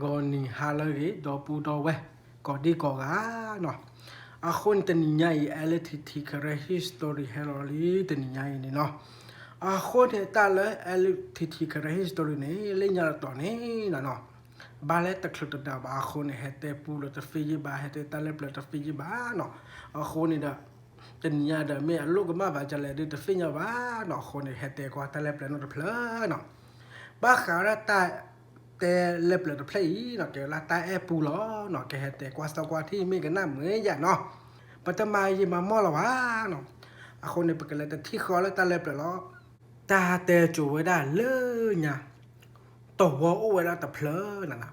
ก็นี่ฮาเลยดอปูดอเวก็ดีก็กาเนาะอาคนตันใหญ่เอลิทิคเรฮิสตอรีเฮโรลีตันใหญ่นี่เนาะอาคนเฮตาเลยเอลิทิคเรฮิสตอรีนี่เล่นยาตอนนี้นะเนาะบาเลตคลุตดาบอาคนเฮเตปูลตฟิจิบาเฮเตตาเลปลตฟิจิบาเนาะอาคนนี่ดาตันยาดาเมอลูกมาบาจาเลดิตฟิญญาบาเนาะคนเฮเตกว่าตาเลปลนตเพลเนาะบ้าขาราตาแต่เล็บเลยเพลย์เนาะแกลาตาแอปูล้อเนาะแกแต่กว่าสกว่าที่มีกันน้ำเหมือนอย่างเนาะปัตตมายิมามอละวะเนาะอาคนในปกติแต่ที่คอแล้วตาเล็บเลยล้อตาแต่จูไว้ได้เลยเนี่ยตัวโอ้ไว้ได้แต่เพลนั่นนะ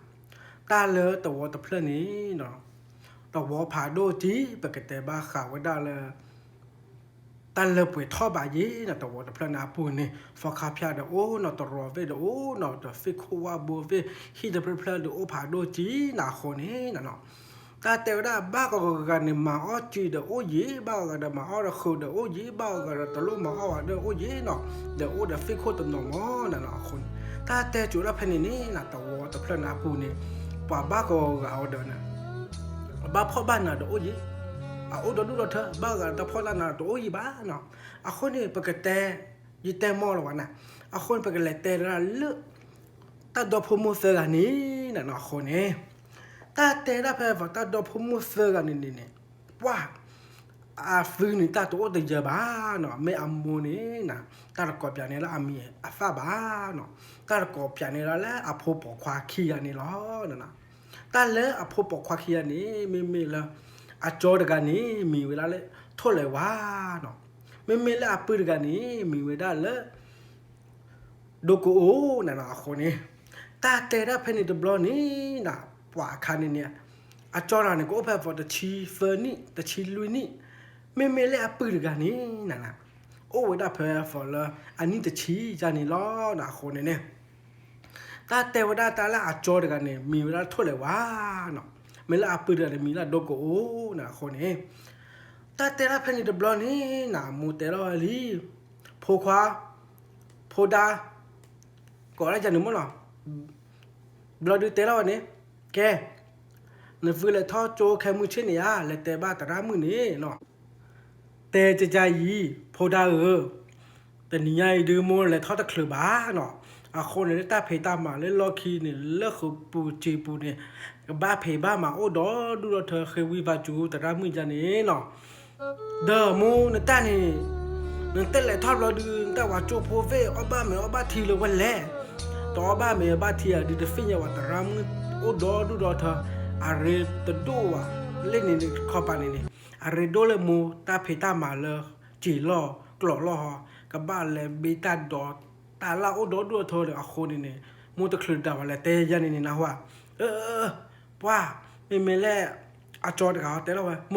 ตาเลยตัวแต่เพลนี้เนาะตัวผ่าโดจีปกติบ้าข่าวไว้ได้เลยตาเลือบไปท่อบายีนะตัวแต่เพลนาปูนี่ฟอคาพิอาเดโอนะตัวรอเวเดโอนะตัวฟิกว่าบัวเวฮีเดเพลเดโอผ่าโดจีนะคนนี้นะเนาะตาเตวได้บ้าก็กันนี่มาอ้อจีเดโอยีบ้าก็เดมาอ้อเดคูเดโอยีบ้าก็เดตลุมาอ้อเดโอยีเนาะเดโอเดฟิกตัวน้องนะเนาะคนตาเตจุระเพนนี่นะตัวแต่เพลนาปูนี่ป่าบ้าก็เอาเดนะบ้าพ่อบ้านนะเดโอยีโอ้ดูเถอะบ้ากันแต่พอละนาตัวอีบ้าเนาะคนนี้ปกติยิ่งแต่มอลวันน่ะคนปกติแต่ละเลือกแต่ดอกพูมุสกันนี่น่ะเนาะคนนี้แต่แต่ละเพอแต่ดอกพูมุสกันนี่ว้าฟื้นนี่แต่ตัวตัวเยอะบ้าเนาะไม่อามูนี่นะแต่ละกอบอย่างนี้ละอามีฟ้าบ้าเนาะแต่ละกอบอย่างนี้ละแล้วพูปอกควาขี้อันนี้ล้อนะแต่แล้วพูปอกควาขี้อันนี้มีละจอดกันนี่มีเวลาเลยโทษเลยว่าเนาะไม่เลยปืนกันนี่มีเวลาเลยดูกูโอ้นั่นนะคนนี้ตาเตะได้เพนิดบลอนี่นะว่าคันเนี่ยจอดนี่ก็เพื่อจะชีเฟอร์นี่จะชีลุยนี่ไม่เลยปืนกันนี่นั่นนะโอ้เวลาเพื่อละอันนี้จะชีจานี่ล้อนะคนนี้เนี่ยตาเตะเวลาตาละจอดกันนี่มีเวลาโทษเลยว่าเนาะไม่ละปืนอะไรมีละดูกูโอ้นะคนนี้ตาเตระเพนิดบลอนี่นะมูเตระลีโพควาโพดาก็อะไรจะหนุ่มมั้งเนาะบลอดูเตระวันนี้แกนึกว่าเลยท่อโจแค่มือเช่นนี้เลยแต่บ้าตระมือนี้เนาะแต่จะใจยีโพดาแต่นี่ไงดูมูเลยท่อตะคลือบ้าเนาะคนเลยตาเพตามาเลยล็อกคีนี่เลิกปูจีปูเนี่ยบ้าเพบ้ามาโอ้ดอดูเธอเคยวิบาจูตระมือจานี้เนาะเดอมูนตานี่นเตเลยทอดเราดูแต่ว่าโจโพเวบ้าเมอบ้าทีเลยวันแรกต่อบ้าเมอบ้าทีอะดิเดฟิญญาวัตรามโอ้ดอดูดอเธออะไรตโดวะเล่นนี่ข้อปานี่อะไรโดเลยมูตาเพตามาเลยจีล้อกลอล้อกับบ้านเลยเบต้าดอตาละโอ้ดอดูเธอเลยคนนี่มูตะคลืนดาวอะไรเตยันนี่นะว่าว่าไม่แลจอดเขาแต่ละวันโม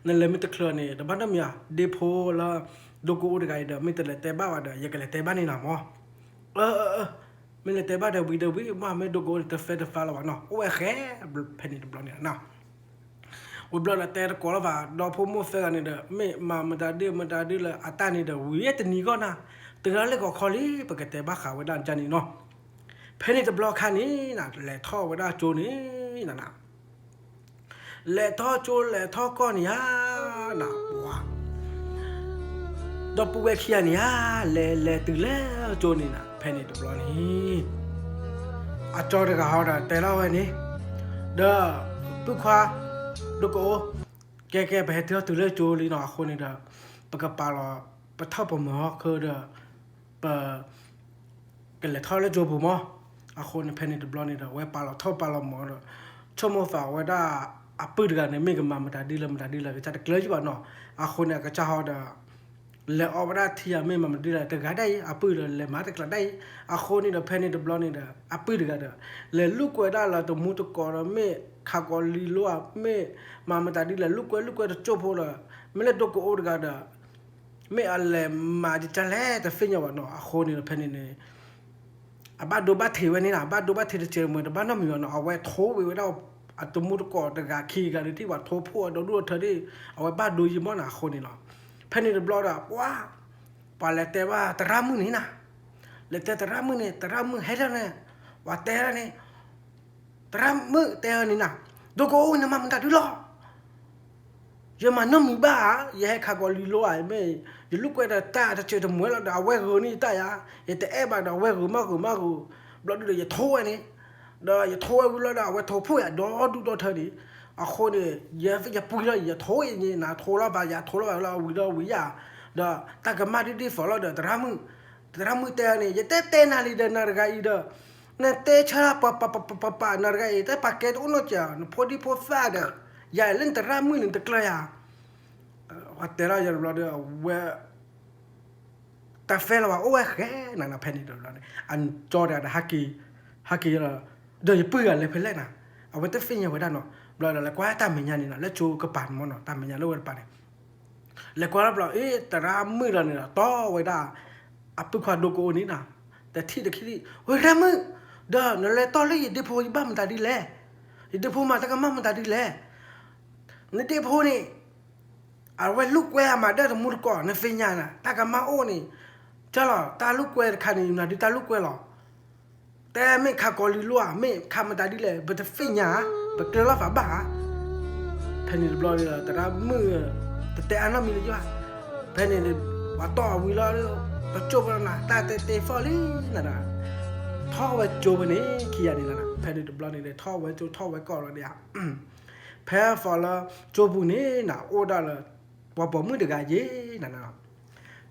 นั่นเลยไม่ตะเคลนี่แต่บ้านน้ำยาเดโพละดูกูอุดไกเดไม่ตะเลยแต่บ้าว่าเดยังกันเลยแต่บ้านนี่นะมอไม่เลยแต่บ้านเดวิมาไม่ดูกูแต่เฟดฟ้าละวันเนาะโอ้ยแค่เพนนี่บล็อกเนี่ยนะอุบลละแต่ก็ละว่าดอกพูโมเฟกันนี่เดไม่มันตาดีเลยอัตานี่เดวิเอตนี่ก็นะแต่ละเลยก็คอลีปกติบ้าขาวด้านจันนี่เนาะเพนนี่บล็อกคันนี้นะเลยท่อไว้ด้านโจนี่นะเลยท่อโจเลยท่อก้อนยานะว้าดอกปูเวคียนี่เลยตื่นแล้วโจนี่นะเพนนี่บล็อกนี่จอดกับเขาแต่ละวันนี้เด้อปุ๊บควาดูกูแกไปเที่ยวตื่นเลยโจลีนะคนนี้เด้อปะกปาลอปะท่าปมอคือเด้อปะกันเลยท่อเลยโจบุมอคนเพนนี่บล็อกนี่เด้อไว้ปาลอท่อปาลอมอเด้อชั่วโมงฝ่าไว้ได้ปืนกันเนี่ยไม่กันมาดีเลยก็จะเกลือจีบเนาะคนเนี่ยก็จะหอเด้อเลยออกมาได้ที่ไม่มาดีเลยแต่ก็ได้ปืนเลยมาแต่ก็ได้คนนี่เด้อเพนนี่บล็อกนี่เด้อปืนกันเด้อเลยลูกไว้ได้ละตัวมุตุกอร์ไม่ข้ากอลีลัวไม่มาดีเลยลูกไว้จบพอละไม่เลยตัวกูโอดกันเด้อไม่อะไรมาจิตเลยแต่ฟินอย่างว่าเนาะคนนี่เด้อเพนนี่บ้านดูบ้านถือไว้นี่นะบ้านดูบ้านถือเจอเหมือนบ้านน้ำมีเนาะเอาไว้โถไว้ได้ตัวมุดก่อแต่กาขี้กันที่ว่าโถพัวดูเธอที่เอาไว้บ้านดูยิมอนะคนนี่เนาะเพนนี่เดบลอดอะว้าปาเลเตว่าตรามือนี่นะเลเตตรามือนี่ตรามือให้แล้วเนี่ยว่าแต่ละนี่ แต่มือแต่นี่นะดูโก้เนี่ยมันตัดดูหรอยังมันน้องมีบ้าอย่าให้ข้าก็ลีโลไอ้ไม่อย่าลูกไว้แต่ตาจะเจอแต่หมวยแล้วดาวเวกูนี่ตายอ่ะอย่าแต่บ้าดาวเวกูมากบล็อกดูอย่าโทษนี่เดี๋ยวอย่าโทษกูแล้วดาวเวโทษพูดอ่ะดูเธอดิคนเนี่ยอย่าปุยแล้วอย่าโทษอย่างนี้นะโทษแล้วบ้าอย่าโทษแล้วเราวิญญาเดี๋ยวแต่ก็มาดีๆฝ่าเราเดี๋ยวแต่ละมือแต่นี่อย่าเต้นอะไรเดินนาฬิกาอีเด้อนั่นเตะชาปะนาฬิกาอีแต่ปากเกตอุโนจ่าพอดีพอฟ้าเด้ออย่าเล่นแต่ละมือเล่นแต่กลายว่าแต่ละอย่างเราเดี๋ยวเวแต่เฟลว่าโอ้ยแค่นั่นน่ะเพนนี่เดี๋ยวเราเนี่ยอันจอเดี๋ยวฮักกี้เราเดี๋ยวจะเปื่อนเลยเพลเลยนะเอาไว้แต่ฟินยังไว้ได้เนาะเราแล้วก็ตามเมียนี่นะแล้วจูกระปั่นมันเนาะตามเมียแล้ววันปั่นแล้วก็เราแต่ละมือเราเนี่ยต่อไว้ได้อัปความดูโกนี้นะแต่ที่ตะกี้เฮ้ยละมือเดี๋ยวนั่นแหละต่อเลยเดี๋ยวพอบ้ามันตาดีแหละเดี๋ยวพอมาตะกันมันตาดีแหละในเดี๋ยวพอนี่เอาไว้ลูกแวมาได้ทั้งหมดก่อนในฟินยานะตากันมาโอ้นี่จ้าหรอตาลูกแวคันนี้นะดิตาลูกแวหรอแต่ไม่ข้ากอลิลัวไม่ข้ามันตาดีเลยแต่ฟินยาแต่เกลือละฝาบ้าเพนนี่บลอเลยแต่ละมือแต่อันนั้นมีเลยจ้ะเพนนี่ว่าต่อวิลาเลยแต่จบแล้วนะแต่ฟอลี่นั่นนะท่อไว้จบนี่ขี้ยานี่นะเพนนี่บลอนี่เลยท่อไว้ก่อนแล้วเนี่ยแพ้ฟอลจบนี่นะโอ้ได้เลยว่าผมมือเด็กไอ้นั่นนะ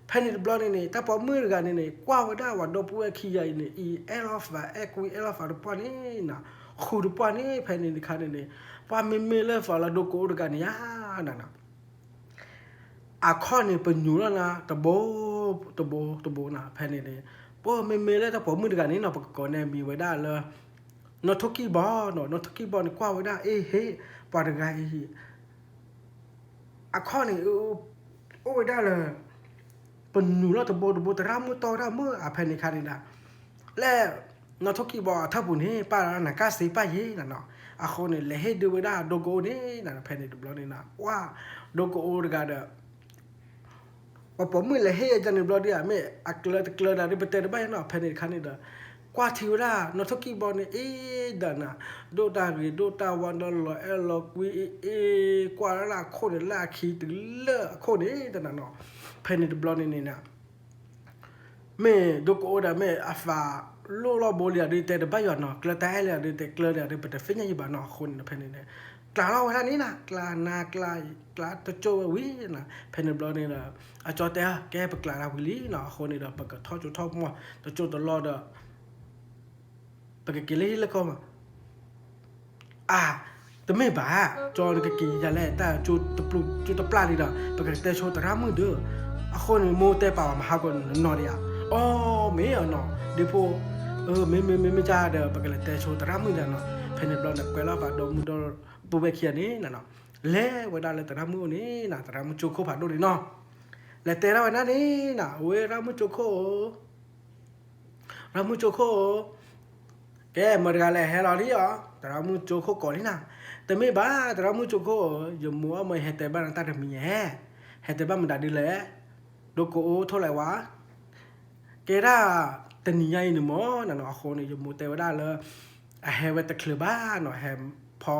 เพนนี่บลอนี่แต่ผมมือเด็กนี่กว่าได้ว่าดอปูขี้ยานี่เอลฟ์ว่าคุยเอลฟ์ว่าปานี่นะคู่ปานี่เพนนี่คันนี่พอมีเลยฟอลดูโกเด็กนี่นั่นนะข้อนี่เป็นอยู่แล้วนะตะโบนะเพนนี่พอมีเลยแต่ผมมือเด็กนี่เนาะปกติเนี่ยมีไว้ได้เลยนอทุกี้บอลนอทุกี้บอลนี่กว่าไว้ได้เฮ้ปาร์กายข้อนี่โอ้ไว้ได้เลยเป็นอยู่แล้วตะโบแต่รามือต่อรามือเพนนี่คันนี่นะแล้วนอทุกี้บอลถ้าบุญเฮ้ป้าหนักกาสีป้าเย่นั่นเนาะข้อนี่เลยให้ดูไว้ได้โดโก้นี่นั่นเพนนี่ดูบล็อกนี่นะว่าโดโก้โอ้เด็กเด้อว่าผมมือเลยให้อาจารย์บล็อกเนี่ยไม่เกลือได้ไปเตะได้บ้างเนาะเพนนี่คันนี่เด้อกว่าที่ว่านอทุกี้บอลนี่ดันนะโดตาวันดอลลาร์ล็อกวีกว่าละคนนี่ละขี้ตึเลอะคนนี่ดันนะเนาะเพนนี่บล็อกนี่นะไม่ดูโก้ได้ไม่ฟ้าโลบอลเนี่ยดีแต่ได้บ้างเนาะเกลือแต่เลยดีแต่เกลือเนี่ยดีไปแต่ฟินยังยี่บ้านเนาะคนเพนนี่เนี่ยกลาเราเวลานี้นะกลาตะโจวินะเพนนี่บล็อกนี่นะจอแต่แกไปกลาเราวิลีเนาะคนนี่เด้อปกติทอดมั่วตะโจตลอดเด้อปกติเลยแล้วก็มาแต่ไม่บ้าจอนี่ก็กี่อย่างแรกแต่จุดปลาดีเด้อปกติแต่โชว์แต่รามือเด้อคนโมแต่ป่าวมาหาคนนอดีอ่ะอ๋อไม่เอาเนาะเดี๋ยวพอไม่จ้าเด้อปกติแต่โชว์แต่รามือเด้อเนาะเพนนี่บล็อกเนี่ยก็แล้วว่าดมดอปูเบคียนี่น่ะเนาะเล่เวลาเลยแต่รามือนี่น่ะแต่รามือจุกโคผ่านดูดิเนาะและแต่ละวันนั้นนี่น่ะเว้ยรามือจุกโคแกมาเรียนอะไรให้เราดิอ๋อแต่เรามือโจโคก่อนนี่นะแต่ไม่บ้าแต่เรามือโจโคยมัวไม่เห็นแต่บ้านตั้งแต่มีแห่เห็นแต่บ้านมันได้ดีเลยดูโก้เท่าไหร่วะแกได้แต่นี่ใหญ่หนึ่งมั้งนั่นเนาะคนนี่ยมัวแต่ว่าได้เลยเห็นว่าแต่เคลือบ้านเนาะเห็นพอ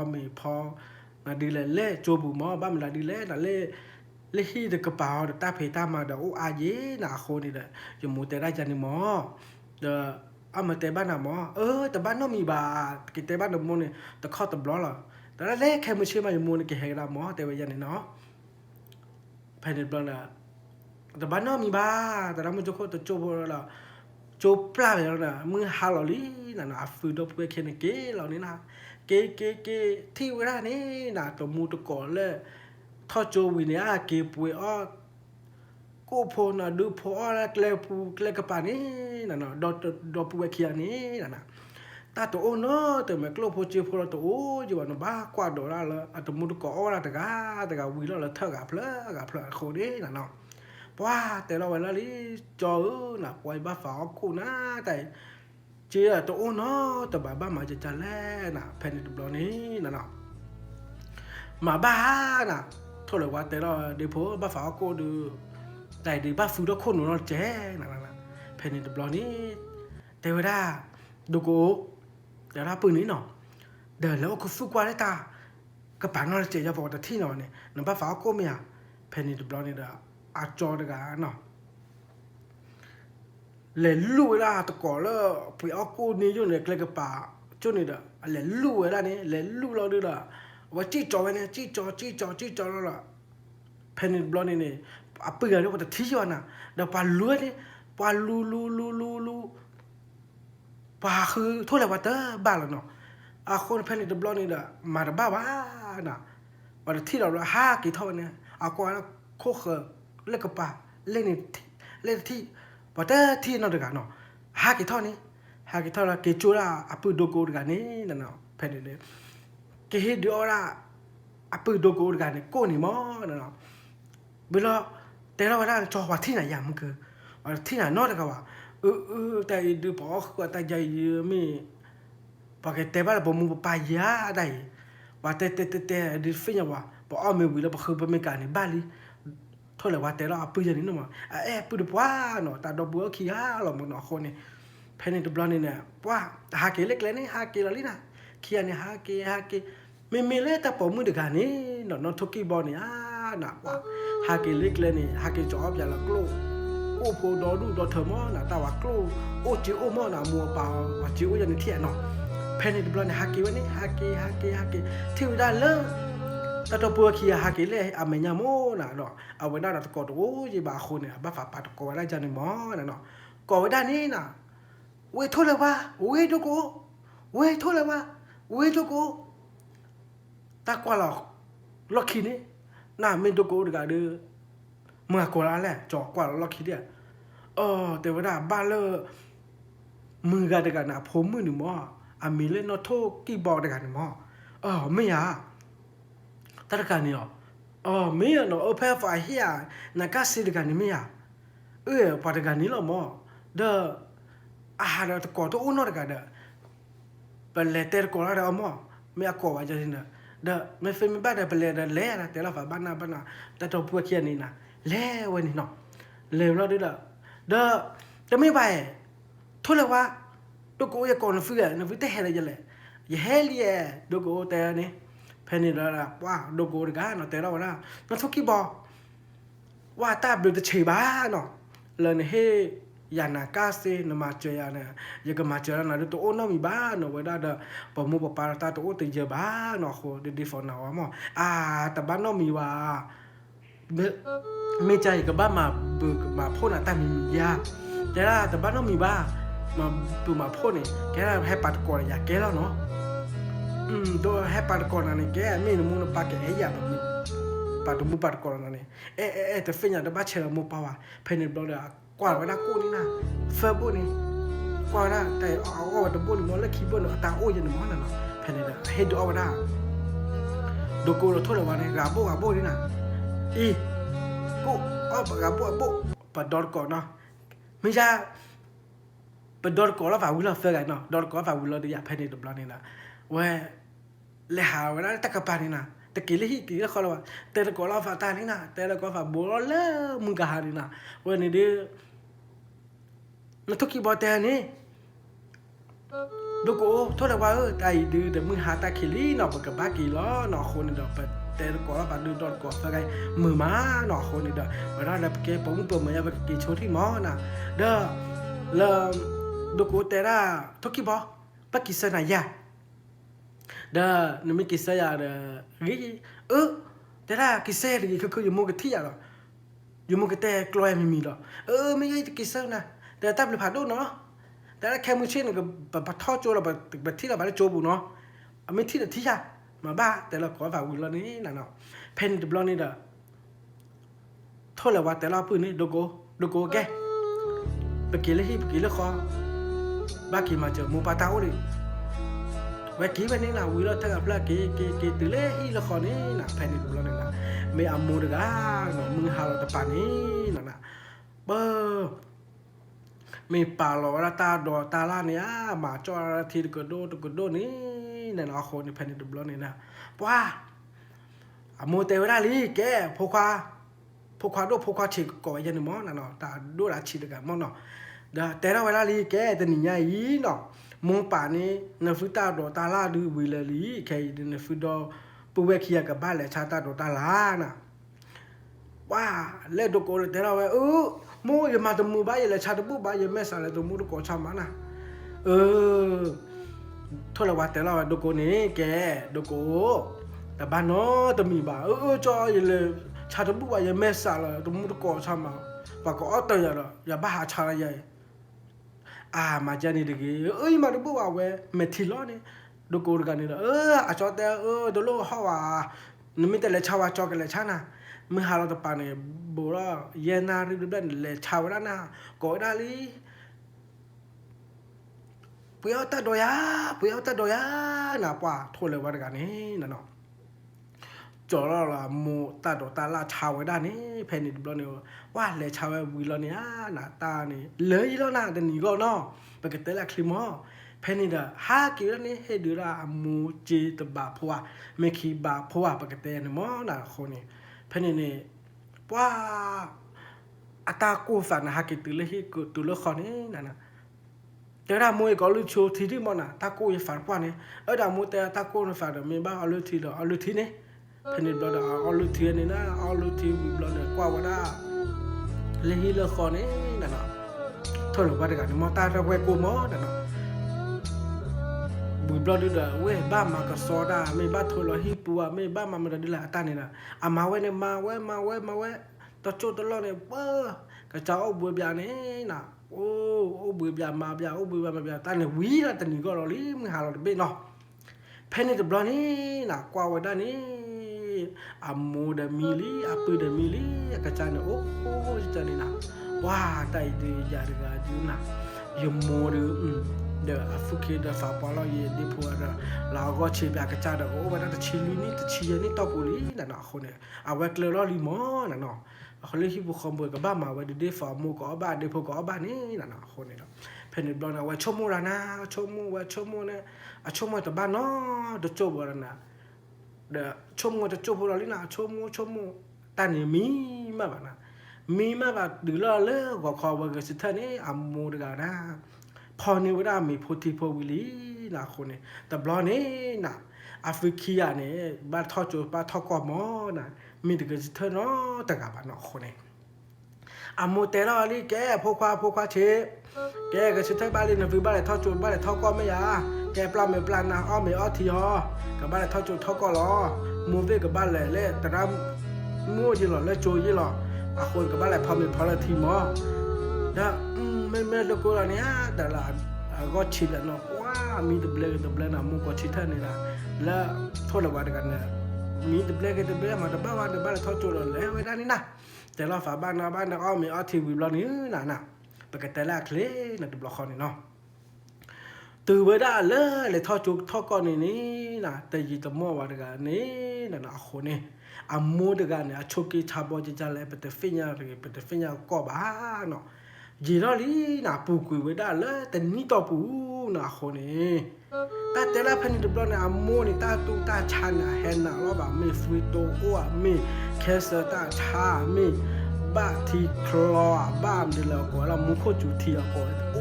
น่ะดีเลยเล่โจบุมั้งบ้านมันได้ดีเลยน่ะเล่ที่เด็กกระเป๋าเด็กตาเพตามาเด็กโอ้อาเย่น่ะคนนี่เลยยมัวแต่ได้จันนี่มั้งเด้อมาแต่บ้านน่ะมั้งแต่บ้านน้องมีบากิแต่บ้านน้องมั้งเนี่ยแต่ข้อตบล้อหรอแต่ละเล่แค่มือเชื่อมาอยู่มั้งเนี่ยแกเห็นเรามั้งแต่ว่าอย่างนี้เนาะภายในบ้านน่ะแต่บ้านน้องมีบาแต่เราไม่จะโคตรโจบแล้วโจปลาอย่างนั้นน่ะมือหาเราลีน่ะนะฟื้นดอกเบี้ยแค่นี้เก๋เรานี่นะเก๋ที่เวลานี้น่ะตัวมูตัวก่อนเลยท่อโจวิเนี่ยเก๋ป่วยกูพอนะดูพอแล้วเกลือกระปานี่น่ะนะดอปูเวคียนี่น่ะนะตาตัวโอ้เนาะแต่เมื่อกลัวพอเจอพอตัวโอ้อยู่วันบ้ากว่าดอลลาร์ละตัวมูตัวก่อนละแต่กาวิแล้วละเท่ากับเพลคนนี้น่ะเนาะว่าแต่เราเวลานี้จอน่ะปล่อยบ้าฝากูนะแต่เจ้าตัวโอ้เนาะแต่บ้ามาจะแล่น่ะแผ่นดินบล็อกนี้น่ะเนาะมาบ้าน่ะเท่าไหร่ว่าแต่เราเดี๋ยวพอบ้าฝากูดูแต่เดี๋ยวบ้าฟูดคนหนูเราแจ้น่ะแผ่นดินบล็อกนี้แต่เวลาดูกูแต่ละปืนนี้เนาะ เดี๋ยวแล้วก็สู้กว่าได้ตาก็ปานนั่นเจียบอกแต่ที่นอนเนี่ยน้ำป้าฟ้าก็ไม่อะเพนนี่ตัวบล็อกนี่เด้ออาจอดกันเนาะเลยลู่ละตะกอแล้วไปเอากูนี่อยู่เนี่ยเกล็ดกระป๋าจุนี่เด้อเลยลู่ละนี่เลยลู่เราด้วยละว่าจี้จอไว้เนี่ยจี้จอแล้วล่ะเพนนี่บล็อกนี่เนี่ยอ่ะเปลือยด้วยแต่ที่อยู่น่ะเดี๋ยวปลาลุ้ยนี่ปลาลู่ปลาคือทั่วเลยว่าเตอบ้าแล้วเนาะคนเพนนี่ตัวบล็อกนี่เด้อมาแต่บ้าน่ะว่าที่เราห้ากี่เท่าเนี่ยก็โคกเล็กกระป๋าเล่นนี่เล่นที่พอแต่ที่นั่นเด็กเนาะหากี่เท่านี้หากี่เท่าละเกจูละอัปโดโกเด็กนี่นั่นเนาะเพนเนี่ยเกเฮดิอละอัปโดโกเด็กนี่โกนี่มั้งนั่นเนาะเวลาแต่ละวันนั้นจอว่าที่ไหนอย่างมึงคือว่าที่ไหนนอเด็กว่าแต่ดูพอคือแต่ใจมีปากแต่บ้านผมมึงไปยาได้ว่าแต่ดิฟินว่าพอไม่วิลพอคือไปไม่การในบ้านลีเท่าไหร่ว่าแต่เราปืนอย่างนี้เนาะปืนว่าเนาะแต่ดอกบัวขี้ห้าหรอกมันเนาะคนเนี่ยเพนนี่ตัวบลอนเนี่ยว่าหาเกล็กเลยนี่หาเกลลี่นะขี้อันเนี่ยหาเกไม่เลยแต่ผมมือเด็กอันนี้เนาะทุกกี้บอลเนี่ยนะว่าหาเกเล็กเลยนี่หาเกจอบอย่างละกลูโอ้โหดอดูดอเทอร์มอนะแต่ว่ากลูโอ้จิโอมอนะมัวเปล่าว่าจิโออย่างนี้เที่ยเนาะเพนนี่ตัวบลอนเนี่ยหาเกวันนี้หาเกที่ได้เลยแต่ตัวปัวขี้หากิเลยเมญาโมนะเนาะเอาไว้ได้ตะกอดโอ้ยบาคนเนี่ยบ้าฝาปาตะกอได้จันนึงหมอนะเนาะกอไว้ได้นี่นะเว้ยโทษเลยว่าเว้ยทุกคนเว้ยโทษเลยว่าเว้ยทุกคนตากว่าหรอกล็อกขี้นี่น่าไม่ทุกคนดีกว่าดื้อเมื่อกว่าแล้วแหละจ่อกว่าล็อกขี้เนี่ยแต่ว่าบ้านเลยมือกันดีกันนะผมมือหนึ่งหมอมีเล่นนอโทกี่บอกดีกันหนึ่งหมอไม่อยากตระกันเนี่ยไม่เนาะเพอฝ่ายเฮียนักการสิทธิ์กันนี่ไม่ปฏิกันนี่ละมั้งเด้ออาหารตะกอตัวอุ่นอะไรกันเด้อเป็นเลเตอร์ก่อนอะไรมั้งไม่อยากก่อว่าจะสินะเด้อไม่เป็นไม่บ้าเด้อเป็นเลเดอร์เล่นะแต่ละฝ่ายบ้านน่ะแต่ตัวพวกเขียนนี่นะเล่วันนี้เนาะเล่แล้วเด้อจะไม่ไปทุเรศว่าตัวกูอยากก่อนฟื้นนะฟื้นแต่เฮเลยจะเลยอย่าเฮลี่ตัวกูแต่เนี่ยเพนนี่ละว่าโดโกรกันเนาะแต่เราว่านั่นทุกที่บอกว่าตาเบลจะเฉยบ้าเนาะเลยเนี่ยยานากาเซนมาเจยาเนี่ยยังก็มาเจอแล้วนะตัวโอ้น้องมีบ้าเนาะเวลาเด้อปมุปปาตาตัวโอ้ตีเจบ้าเนาะโคดีฟอนเอาว่ามั้งแต่บ้านน้องมีว่าไม่ใจกับบ้านมาพ่นแต่มียาแต่ละแต่บ้านน้องมีบ้ามาพ่นเนี่ยแกให้ปัดก่อนอยากแกแล้วเนาะตัวให้ปัดก่อนนั่นแกไม่รู้มึงปัดแกอยากแบบปัดมุปัดก่อนนั่นเองแต่ฟินอย่างเดบ้าเชื่อมุปาวะเพนนี่บอกเลยกว่าเวลากูนี่นะเฟอร์บุนี่กว่านะแต่เอาว่าตัวบุนี่มันเล็กขี้บุนี่ตาโอ้ยนี่มันน่ะเนาะเพนนี่นะเฮดูเอาว่านะดูกูเราทั่วเลยวันนี้กาบูนี่นะกูกาบูปัดดอร์ก่อนเนาะไม่ใช่ปัดดอร์ก่อนแล้วฝ่าวิลล์เฟอร์กันเนาะดอร์ก่อนฝ่าวิลล์ดีอ่ะเพนนี่ตัวบล็อกนี่นะเว้ยเลหาเวลาตะกปานี่นะแต่กิเลสกี่ก็เขาเลยว่าแต่ละคนเราฝ่าตานี่นะแต่ละคนฝ่าบัวเล่มึงกะหานี่นะเว้ยนี่ดิแล้วทุกขี้บอแต่นี่ดูกูโทษเลยว่าใจดื้อแต่มึงหาตาขี้ลี่เนาะกับบ้ากี่ล้อเนาะคนนี่เนาะแต่ละคนเราฝ่าดื้อดอนก่อนฝ่าไงมือม้าเนาะคนนี่เด้อเวลาเราไปเก็บผมตัวมันจะไปกี่ชั่วที่หมอนะเด้อแล้วดูกูแต่ละทุกขี้บอปักกี่เสนายะdah nami kisah ya dah gigi dah kisah lagi kau yang mau ketia lah yang mau ketia keluar mimi lah mimi kisah na dah tak boleh padu no dah kamu cina ke patau jola berarti lah balik jobu no ami tidak tia maba dah kau faham gula ni na no pen di belakang ni dah thô làว่าแต่ละพื้นนี่โดโกแกไปกินเลยคอบ้ากินมาเจอมูปาเต้าดิเมื่อกี้วันนี้นะวิลล์ทั้งอัปลากีตื่นเลยอีละครนี่นะแผ่นดินเราเนี่ยนะไม่อามูดกันเนาะมือหาเราตะปานี่นะเบอร์มีป่าหล่อตาดอตาล่าเนี่ยมาจอทีกระโดนี่เนี่ยนะคนในแผ่นดินเราเนี่ยนะว้าอามูเตวดาลีแกพกความฉีกก่อยันมอนะเนาะตาดูแลฉีดกันมอเนาะแต่เราเวลาลีแกแต่นี่ไงเนาะ มงป่านี้นฟิตาดอตาลาดูวิลลีแค่นฟิดอปูเวคียกับบ้านและชาตาดอตาลาน่ะว่าเล่ดโกเลยแต่เรามูอย่ามาตมือบ้าอย่าเลยชาตบุบ้าอย่าแม่สารตัวมูดโกชามานะทั่วละวัดแต่เราดโกนี้แกดโกแต่บ้านเนาะตมีบ้าจออย่าเลยชาตบุบ้าอย่าแม่สารตัวมูดโกชามาปากก็อ้อเตยอย่าบ้าหาชาอะไรใหญ่มาจานี่ดิมาดูบุบ้าเว้เมทิลอนี่ดโกรกันนี่อาจจะแต่ดโลฮาวานมิแต่เลยชาวจอกันเลยชานะมื่อหาเราตะปาเนี่ยโบราเยนาริดูดันเลยชาวด้านน่ะก็ได้ลีเปียวตาโดยาน่ะป่ะทั่วเลยวันกันนี่น่ะเนาะจอเราละโมตาโดตาลาชาวด้านนี้เพนิดบลเนี่ยว่าเลยชาววิลเนี่ยน่ะตานี่เลยแล้วน่ะแต่นี่ก็เนาะปกติละคลิมอเพนิดฮากิแล้วนี่เฮดูรามูจีตบาพัวเมคีบาพัวปกติเนี่ยมอน่ะคนนี้เพนนี่ว่าอัตรากูฝันหากิตุเลยกูตุลขอนี่นะแต่ถ้ามวยก็ลุชโชทีที่มันตากูยังฝันกว่านี่ดามวยแต่ตากูฝันมีบ้าเอาลุทีนี่เพนนี่บลอเอาลุทีนี่นะเอาลุทีวิบลอกว่าได้เลยฮิลขอนี่นะทั่วโลกว่ากันมอตาระเวกูมอนะบุบลอดูเว้ยบ้ามาก็ซอดาไม่บ้าโทรฮิปัวไม่บ้ามามันดีละตานี่นะมาเว้เนี่ยมาเว้ตะโจตะลอเนี่ยก็จะเอาบุบยานี่นะโอ้บุบยามาบยาบุบยามาบยาตาเนี่ยวีละตานี่ก็รอลิมึงหาเราเบ้เนาะเพนนี่ตะบลอนี่นะกว่าไว้ด้านนี้โมเดมิลีปืนเดมิลีก็จะเนี่ยโอ้จะนี่นะว้าไตดียาดีกาจูนะยมโมดูเดอฟุกิเดฟาปอลอยดิพัวเดลาวก็เชียร์กระจาดโอ้วันนั้นชิลีนี่เชียร์นี่ตอปุลีนั่นน่ะคนเนี่ยเอาไว้เกลือลอลิมอนั่นเนาะเขาเรียกฮิบุคอมเบอร์กับบ้ามาไว้ดิฟาโมก็บ้าเดพก็บ้านนี่นั่นน่ะคนเนี่ยเพนบลอนเอาไว้ชมูรานะชมูเนี่ยชมูแต่บ้านเนาะเดจบแล้วนะเดชมูจะจบเราลินะชมูตานี่มีมาบ้านะมีมาบ้าดือละเลิกก็ขอว่าก็สิท่านี่โมเดกานะพอนี่ว่ามีพุทธิพวิลีนะคนเนี่ยแต่บลอนี่นะแอฟริกีเนี่ยบ้านทอจูบ้านทอกอมอนะมีแต่ก็จะเท่าน้อแต่กับบ้านนอกคนเนี่ยโมเตลลี่แกพวกควาเชแกก็จะเท่าบ้านเลยนะฟิบ้านเลยทอจูบ้านเลยทอกอไม่ยาแกปลาไม่ปลานะไม่ทีฮอกับบ้านเลยทอจูทอกอล้อมูเวกับบ้านเลยเล่แต่ละมั่วยี่หล่อเล่โจยี่หล่อคนกับบ้านเลยพอมีพอละทีมอนะไม่ลูกกูเนี่ยแต่ละก็ชิดเนาะว้ามีแต่เบลนะมึงก็ชิดเท่านี้นะแล้วโทษละวันกันเนี่ยมีแต่เบลมาแต่บ้านทอดจุดเลยไว้ด้านนี้นะแต่เราฝาบ้านนะมีทีวีบล็อกนี้นะปกติละเคลนะดูบล็อกคอนี่เนาะตื่นไว้ได้เลยทอดจุดทอดก้อนนี่นะแต่ยีตะมั่ววันกันนี่นะคนนี่มูดกันเนี่ยชุกี้ชาบอจะเลยเป็นฟิญญาก็บ้าเนาะยีรอลีน่ะปูกุยไว้ได้เลยแต่นี่ต่อปูน่ะคนนี้แต่ละพันธุ์ดับเนี่ยโมนี่ตาตูตาชันน่ะเห็นน่ะเราแบบมีฟรีโตโอ้มีแคสตาชามีบ้าทีคลอบ้ามเดลก็เรามุขจุทีก็โอ้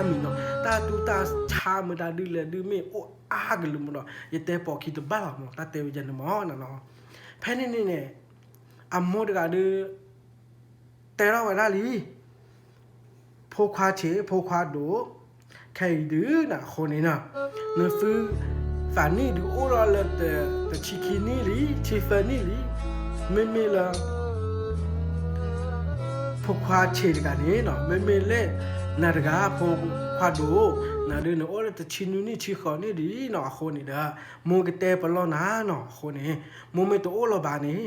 มีเนาะตาตูตาชามันได้ดีเลยดีมีโอ้กันลุมเนาะยเตปอคิดบ้าหมดตาเตวิจันมอน่ะเนาะพันธุ์นี่เนี่ยโมดก็ดูแต่เราไว้ได้ลีพวกควาเชพวกควาโดใครดื้อนะคนนี้นะเนื้อฟื้นฝันนี่ดูโอราเลแต่ชิคินี่ลีชิฟนี่ลีไม่ละพวกควาเชกันนี่เนาะไม่เล่นาฬิกาพวกควาโดนาดูเนาะโอราแต่ชินุนี่ชิขอนี่ดีเนาะคนนี้เด้อมูกเตปลอนะเนาะคนนี้มูไม่ตัวโอราบานี่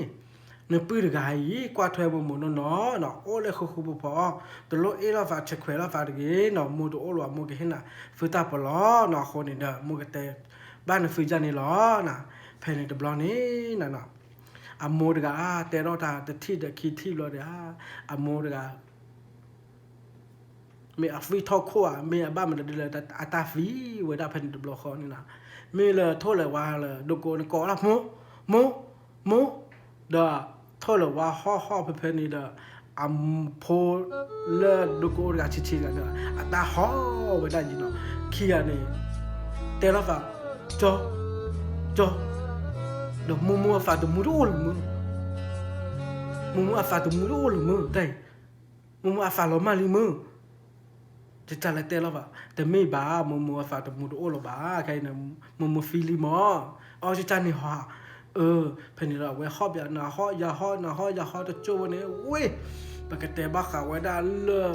เนื้อปืนกายกว่าถอยบมุนเนาะโอ้เลยคู่พอตัวโลเอลาฟาเช็คเวลาฟาดเกเนาะมูตัวโอลวามูกเห็นน่ะฟื้นตาปลอเนาะคนนี้เด้อมูกเตบ้านฟื้นจานี่ล้อน่ะเพนเดบลอนี่น่ะโมดกาแต่เราแต่ที่เด็กคิดที่เราเด้อโมดกามีฟีทอคัวมีบ้านมันเดือดแต่ตาฟีเวลาเพนเดบลอคอนี่น่ะมีเลยโทษเลยว่าเลยดูโกนกอละโมเด้อโทษเลยว่าห่อเพนี่เด้อโพเลดูโกรกาชิกันเด้อตาห่อไว้ได้ยินเนาะขี้อันนี้ แต่ละว่าจอเดี๋ยวมัวฝาตัวมูดูหรือมัวฝาตัวมูดูหรือได้มัวฝาเรามาหรือจะจัดอะไรแต่ละว่าแต่ไม่บ้ามัวฝาตัวมูดูหรือบ้าใครเนี่ยมัวฟีลิมอ๋อจะจัดนี่ฮะเพนนี่เราเว้ยฮอบอย่าหน้าฮออย่าฮอตัวโจ้เนี่ยเว้ยปกติบ้าเขาไว้ได้เลย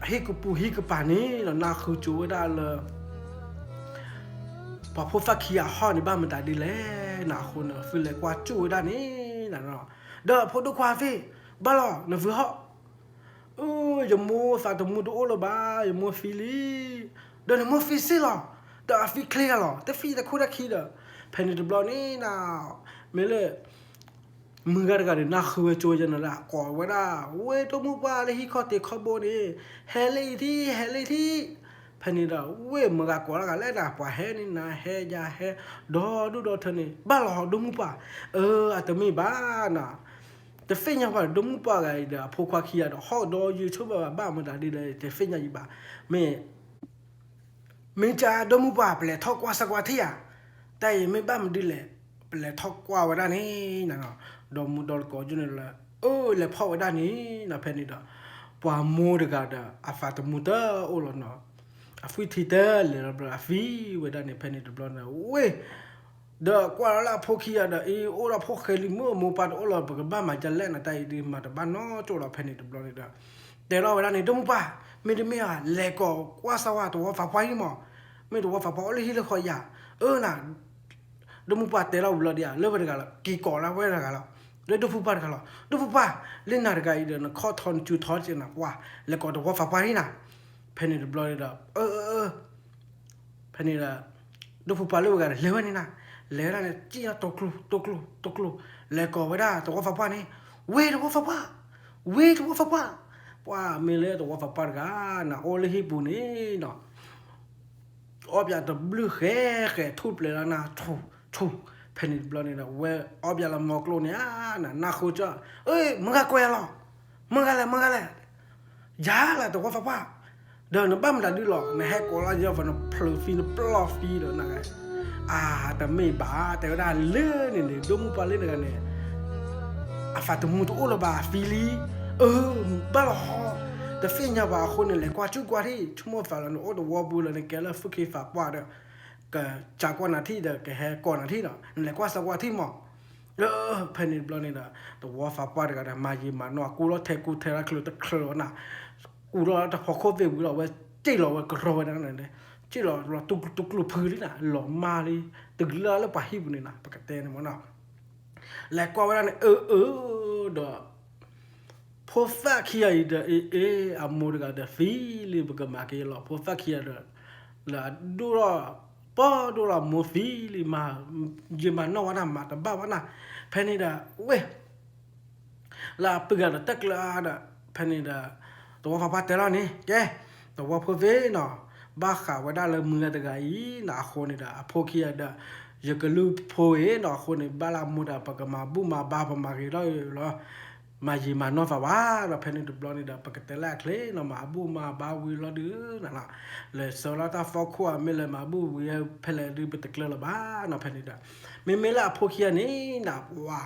ฮิกปูฮิกปานี่เราหน้าคือโจ้ไว้ได้เลยพอพูดฟักขี้ฮอในบ้านมันได้ดีแล้วหน้าคนเนอะฟิลเลยกว่าโจ้ได้นี่นั่นเนาะเด้อพูดด้วยความฟิบ้าหรอเนอะฟิฮะอย่ามัวฝาตัวมูดูหรือบ้าอย่ามัวฟีลีเดี๋ยวมัวฟีซิหรอเดี๋ยวฟีเคลียร์หรอแต่ฟีแต่คู่ตะขี้เด้อเพนนี่ตัวบล็อกนี่นะไม่เลยมึงก็ได้กันนะคือโจยนั่นแหละก่อไว้ได้เว้ยตัวมุกว่าเลยฮิคอติคอโบนี่เฮลิที่เพนนี่เด้อเว้ยมึงก็ก่อแล้วกันแล้วนะปะเฮนี่นะเฮยาเฮดอเธอนี่บ้าหรอดูมุกว่าอาจจะไม่บ้านะแต่เฟี้ยงว่าดูมุกว่าไงเด้อพวกความขี้อ่ะฮอดยูทูบแบบบ้ามันได้ดีเลยแต่เฟี้ยงยังบ้าไม่จะดูมุกว่าเปล่าทอกว่าสักว่าที่อ่ะแต่ไม่บ้ามันดีเลยเปล่าทอกกว่าวันนี้นะเนาะดอมูดอลก็จุนเลยเลยพ่อวันนี้นะเพนนี่ดอปวามูดกันดาอาฟาตมูเตอร์โอ้ล่ะเนาะอาฟิทีเตอร์เลยเราอาฟิวันนี้เพนนี่ดอบล้อนะเว้ยเด็กกว่าละพวกขี้อ่ะโอ้ละพวกเคลิมัวมูปัดโอ้ละปกบ้านมาจะเล่นนะแต่ดีมาแต่บ้านเนาะโจละเพนนี่ดอบล้อนี่ดาแต่เราวันนี้ดูมุกว่าไม่ได้ไม่อ่ะเล็กก็กว่าสว่าตัวฝาไฟมั้งไม่ตัวฝาไฟเลยที่เราคอยอยากน่ะดูมุปาเตล่าอุลาดีอ่ะเลิกไปกันละกี่ก่อละเว้ยกันละเลยดูฟุบปากันละดูฟุบปาเล่นนาฬิกาอีเดนข้อทอนจูทอนเจนะว่าแล้วก็ตัวฟ้าไปนี่นะเพนนี่บลอดอ่ะเพนนี่ละดูฟุบปาเลิกกันเลวนี่นะเลวนี่จีน่ะตกลุแล้วก็เวลาตัวฟ้าไปนี่เว้ยตัวฟ้าว่าไม่เลยตัวฟ้าไปกันนะโอเลยฮิบุนี่เนาะอบยาตัวบลูแค่ทุบเลยแล้วนะทุบเพนนี่บล็อกนี่นะเว้ยอบยาละมอกโลเนี่ยน่าคุจ้ามึงก็กวยหรอมึงก็เลยยาละตัวฟ้าเดินบ้ามันได้ดีหรอในแฮกก็ละเยอะฟันพลูฟีนปลอฟีเด้อนะไงแต่ไม่บ้าแต่ก็ได้เลื่อนนี่ดูมุปาเล่นกันเนี่ยฟาตมูตัวโอละบ้าฟีลีบ้าหรอแต่ฟิ้งยาบ้าคนนี่แหละกว่าจุกว่าที่ชั่วโมงฝ่าแล้วโอ้ตัววอบูเลยเนี่ยแกละฟุกขี้ฝากว่าเด้อก็จากกว่านาทีเด้อแกแฮก่อนนาทีเนาะนั่นแหละกว่าสักว่าที่หมอเพนนี่บล็อกนี่นะตัววอฝากว่าเด้อกันมายีมาเนาะกูรอเทกูเทระคลุตะคลุนะกูรอแต่พอโควิดกูรอว่าจีรอว่ากรอนั่นเลยจีรอตุกลุพื้นนี่นะหล่อมาเลยตึกเลือแล้วปะฮิบุนี่นะปกติเนี่ยมันเนาะแล้วกว่าเวลาเนี่ยเด้อพอฟักขี้ไอ้เด้อมูดกันเด้อฟีลีบกันมาเกี่ยวพอฟักขี้เด้อละดูละมูฟีลีมาจิมาโนวานะมาตบ้าวันน่ะเพนนี่เด้อเว้ยละปึกกันตักละเด้อเพนนี่เด้อตัวฟ้าพัดเตล่านี่แกตัวพอเวเนาะบ้าข่าวว่าได้เลยมือตะไกน่ะคนนี่เด้อพอขี้เด้อยกลูโพเอเนาะคนนี่บ้าละมูดปะกมาบุมาบ้าปมากี่ร้อยเหรอมาจีมาโนฟ้าว่าเราเพนนี่บล็อกนี่เด้อปกติแรกเลยเนาะมาบุมาบ้าวิลดื้อนั่นล่ะเลยโซลาตาฟอคัวไม่เลยมาบุวิเพลดื้อไปตะเกลือละบ้าเนาะเพนนี่เด้อไม่ละพวกเฮียนี่น่ะว่า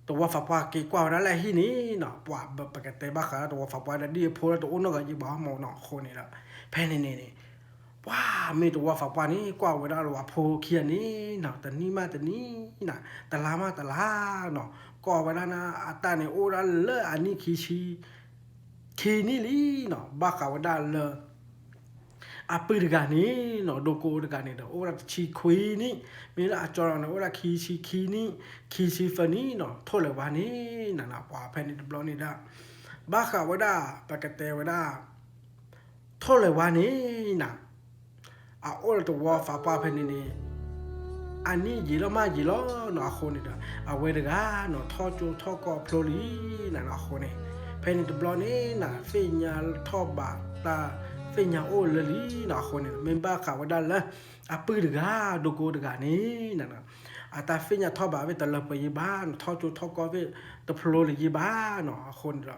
ตัวฟ้าว่ากี่กว่านั่นแหละที่นี่เนาะว่าปกติบ้าค่ะตัวฟ้าว่าดีพอตัวอุ้นก็ยี่บ้าหมอเนาะคนนี่ละเพนนี่ว้ามีตัวฟ้าว่านี่กว่าเวลาว่าพวกเฮียนี่เนาะแต่นี่มาแต่นี่น่ะแต่ลามาแต่ลาเนาะก็เวลานะตาเนี่ยโอ้ละเลออันนี้คีนี่ลีเนาะบ้าข่าวได้เลยปืนกันนี่เนาะโดโก้กันนี่เนาะโอ้ละชีคุยนี่มีละจอร์เนาะโอ้ละคีนี่คีชีฟันนี่เนาะโทษเลยวันนี้นั่นนะว่าเพนนี่บล็อกนี่ได้บ้าข่าวได้ปกติว่าได้โทษเลยวันนี้นะโอ้ละตัวฟ้าป้าเพนนี่อันนี้ยีล้อมายีล้อเนาะคนนี่เด้อเวรกาเนาะท่อกอพลลีน่ะเนาะคนนี่เพนนี่บล็อกนี่น่ะฟิญาท่อบาตาฟิญาโอลลีเนาะคนนี่เมมบ้าข่าวได้ละปืนกาโดโกดกานี่น่ะนะตาฟิญาท่อบาเวตละไปยีบ้านท่อกอเวตะพลลียีบ้านเนาะคนเด้อ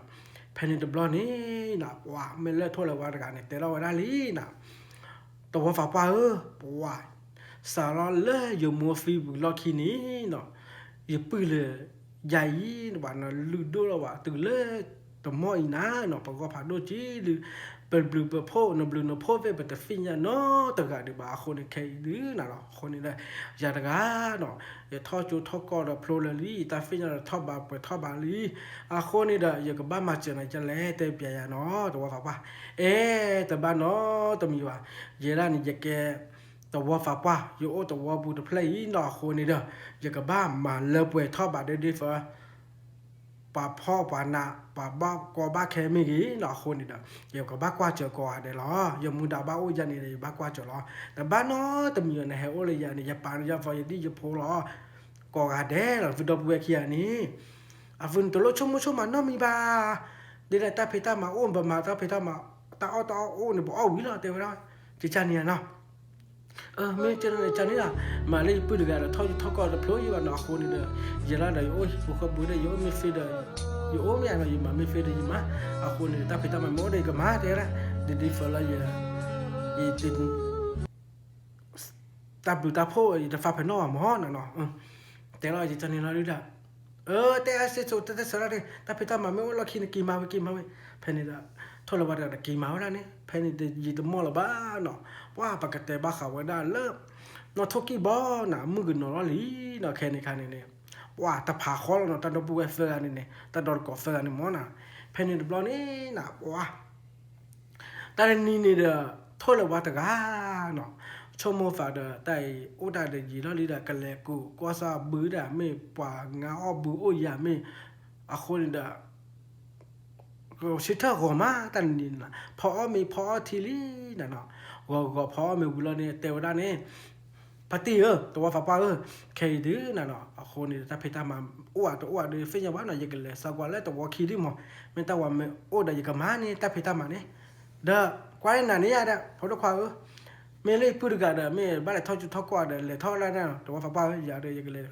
เพนนี่บล็อกนี่น่ะว่าไม่เลิกโทษละว่าดกานี่แต่เราได้ลีน่ะต ตัวฝาป้าปัวสารเลยอยู่มัวฟีบุลอคีนี้เนาะอยู่ปื้อเลยใหญ่ว่าเนาะลืดด้วยว่าตื่นเลยตัวมอยนะเนาะปก็ผ่าดูจีหรือเป็นบลูเปโพเนาะบลูเนาะโพเวเป็นแต่ฟินยาเนาะแต่ก็เดี๋ยวบาคนในใครหรือน่ะเนาะคนนี้เลยอย่าตะกาเนาะอย่าทอจูทอกอเนาะโพลลีแต่ฟินยาทอบาไปทอบาลีคนนี้เด้ออย่ากับบ้านมาเจอไหนจะแลแต่เปียเนาะตัวฝาป้าแต่บ้านเนาะตัวมีว่าเยรานี่จะแกตัวฝาป้าอยู่ตัวบูดเพลย์เนาะคนนี้เด้ออย่ากับบ้านมาเลิกไปทอบาได้ดีฟ้าป่าพ่อป่านาป่าบ้ากอบ้าแค่ไม่กี่หน่อคนนี่เด้อเกี่ยวกับบ้ากว่าเจอกอเดี๋ยวล้ออย่ามุดาบ้าโอ้ยันนี่เลยบ้ากว่าเจอล้อแต่บ้านน้อแต่มีอยู่ในเฮโอเลยยันนี่ยาปานยาฟอยดียาโพล้อกอกาเด้หรอฟิดอบเวคียนี่ฟินตัวรถชมมันน้อมีบ้าเดี๋ยวตาพิตามาโอ้บมาตาพิตามาตาโอ้เนี่ยบอกเอาวิลาเตวล้อจิจานี่เนาะไม่เจอในจานี่ล่ะมาเลยพูดกันแล้วทอก่อนแล้วพลุยว่าหน้าคนนี่เด้อยาละได้โอ้ยบุคคลบุได้โยไม่ฟีดอยู่โอ้ไม่อะไรอยู่มาไม่ฟีดอยู่มาคนนี่ตาพิตามาโมได้ก็มาเด้ละดีฟลายอีติดตาบุตาโพอีตาฟ้าพนอมอน่ะเนาะแต่เราจะจานี่เราดูละแต่อาศัยสุดแต่สระเลยตาพิตามาไม่ว่าเราคิดกี่มาเว้ยเพนิดาทรวดากี่มาแล้วเนี่ยเพนิดยีตมอลบ้าเนาะว่าปกติบ้าเขาว่าได้เลิกนอทุกี้บ่หนามือนอลีเนาะแค่นี้เนี่ยว่าตาผาคอเนาะตาดบุเอฟเฟอร์นี่เนี่ยตาดอร์กอเฟอร์นี่มั้งนะเพนิดบลอนี่นะว่าแต่นี่เด้อทรวดาเนาะชมฟ้าเด้อแต่โอ้ได้เดยีแล้วลีดากันเลยกูก็ซาบื้อเด้อไม่ป่างาอ้อบื้อโอ้ยาไม่คนเด้อก็ชิดเท่าหัวมาตันนินนะพอมีพอทีลีน่ะเนาะก็พอมีบุลเนี่ยเตวดาเนี่ยปฏิตัวฟ้าป้าเคยดื้อน่ะเนาะคนนี้ถ้าพิจารณาอ้วตัวเดี๋ยวฟิญญาวันน่ะยังกันเลยสักวันแล้วตัวคิดดิมั้งไม่ต้องว่าไม่โอ้ได้ยังกันมาเนี่ยถ้าพิจารณาเนี่ยเด้อกว่านั่นเนี่ยเด้อพอตัวควาไม่เลยพูดกันเด้อไม่บ้านเลยทอดกว่าเด้อเลยทอดแล้วเนี่ยตัวฟ้าป้าอย่าเด้อยังกันเลย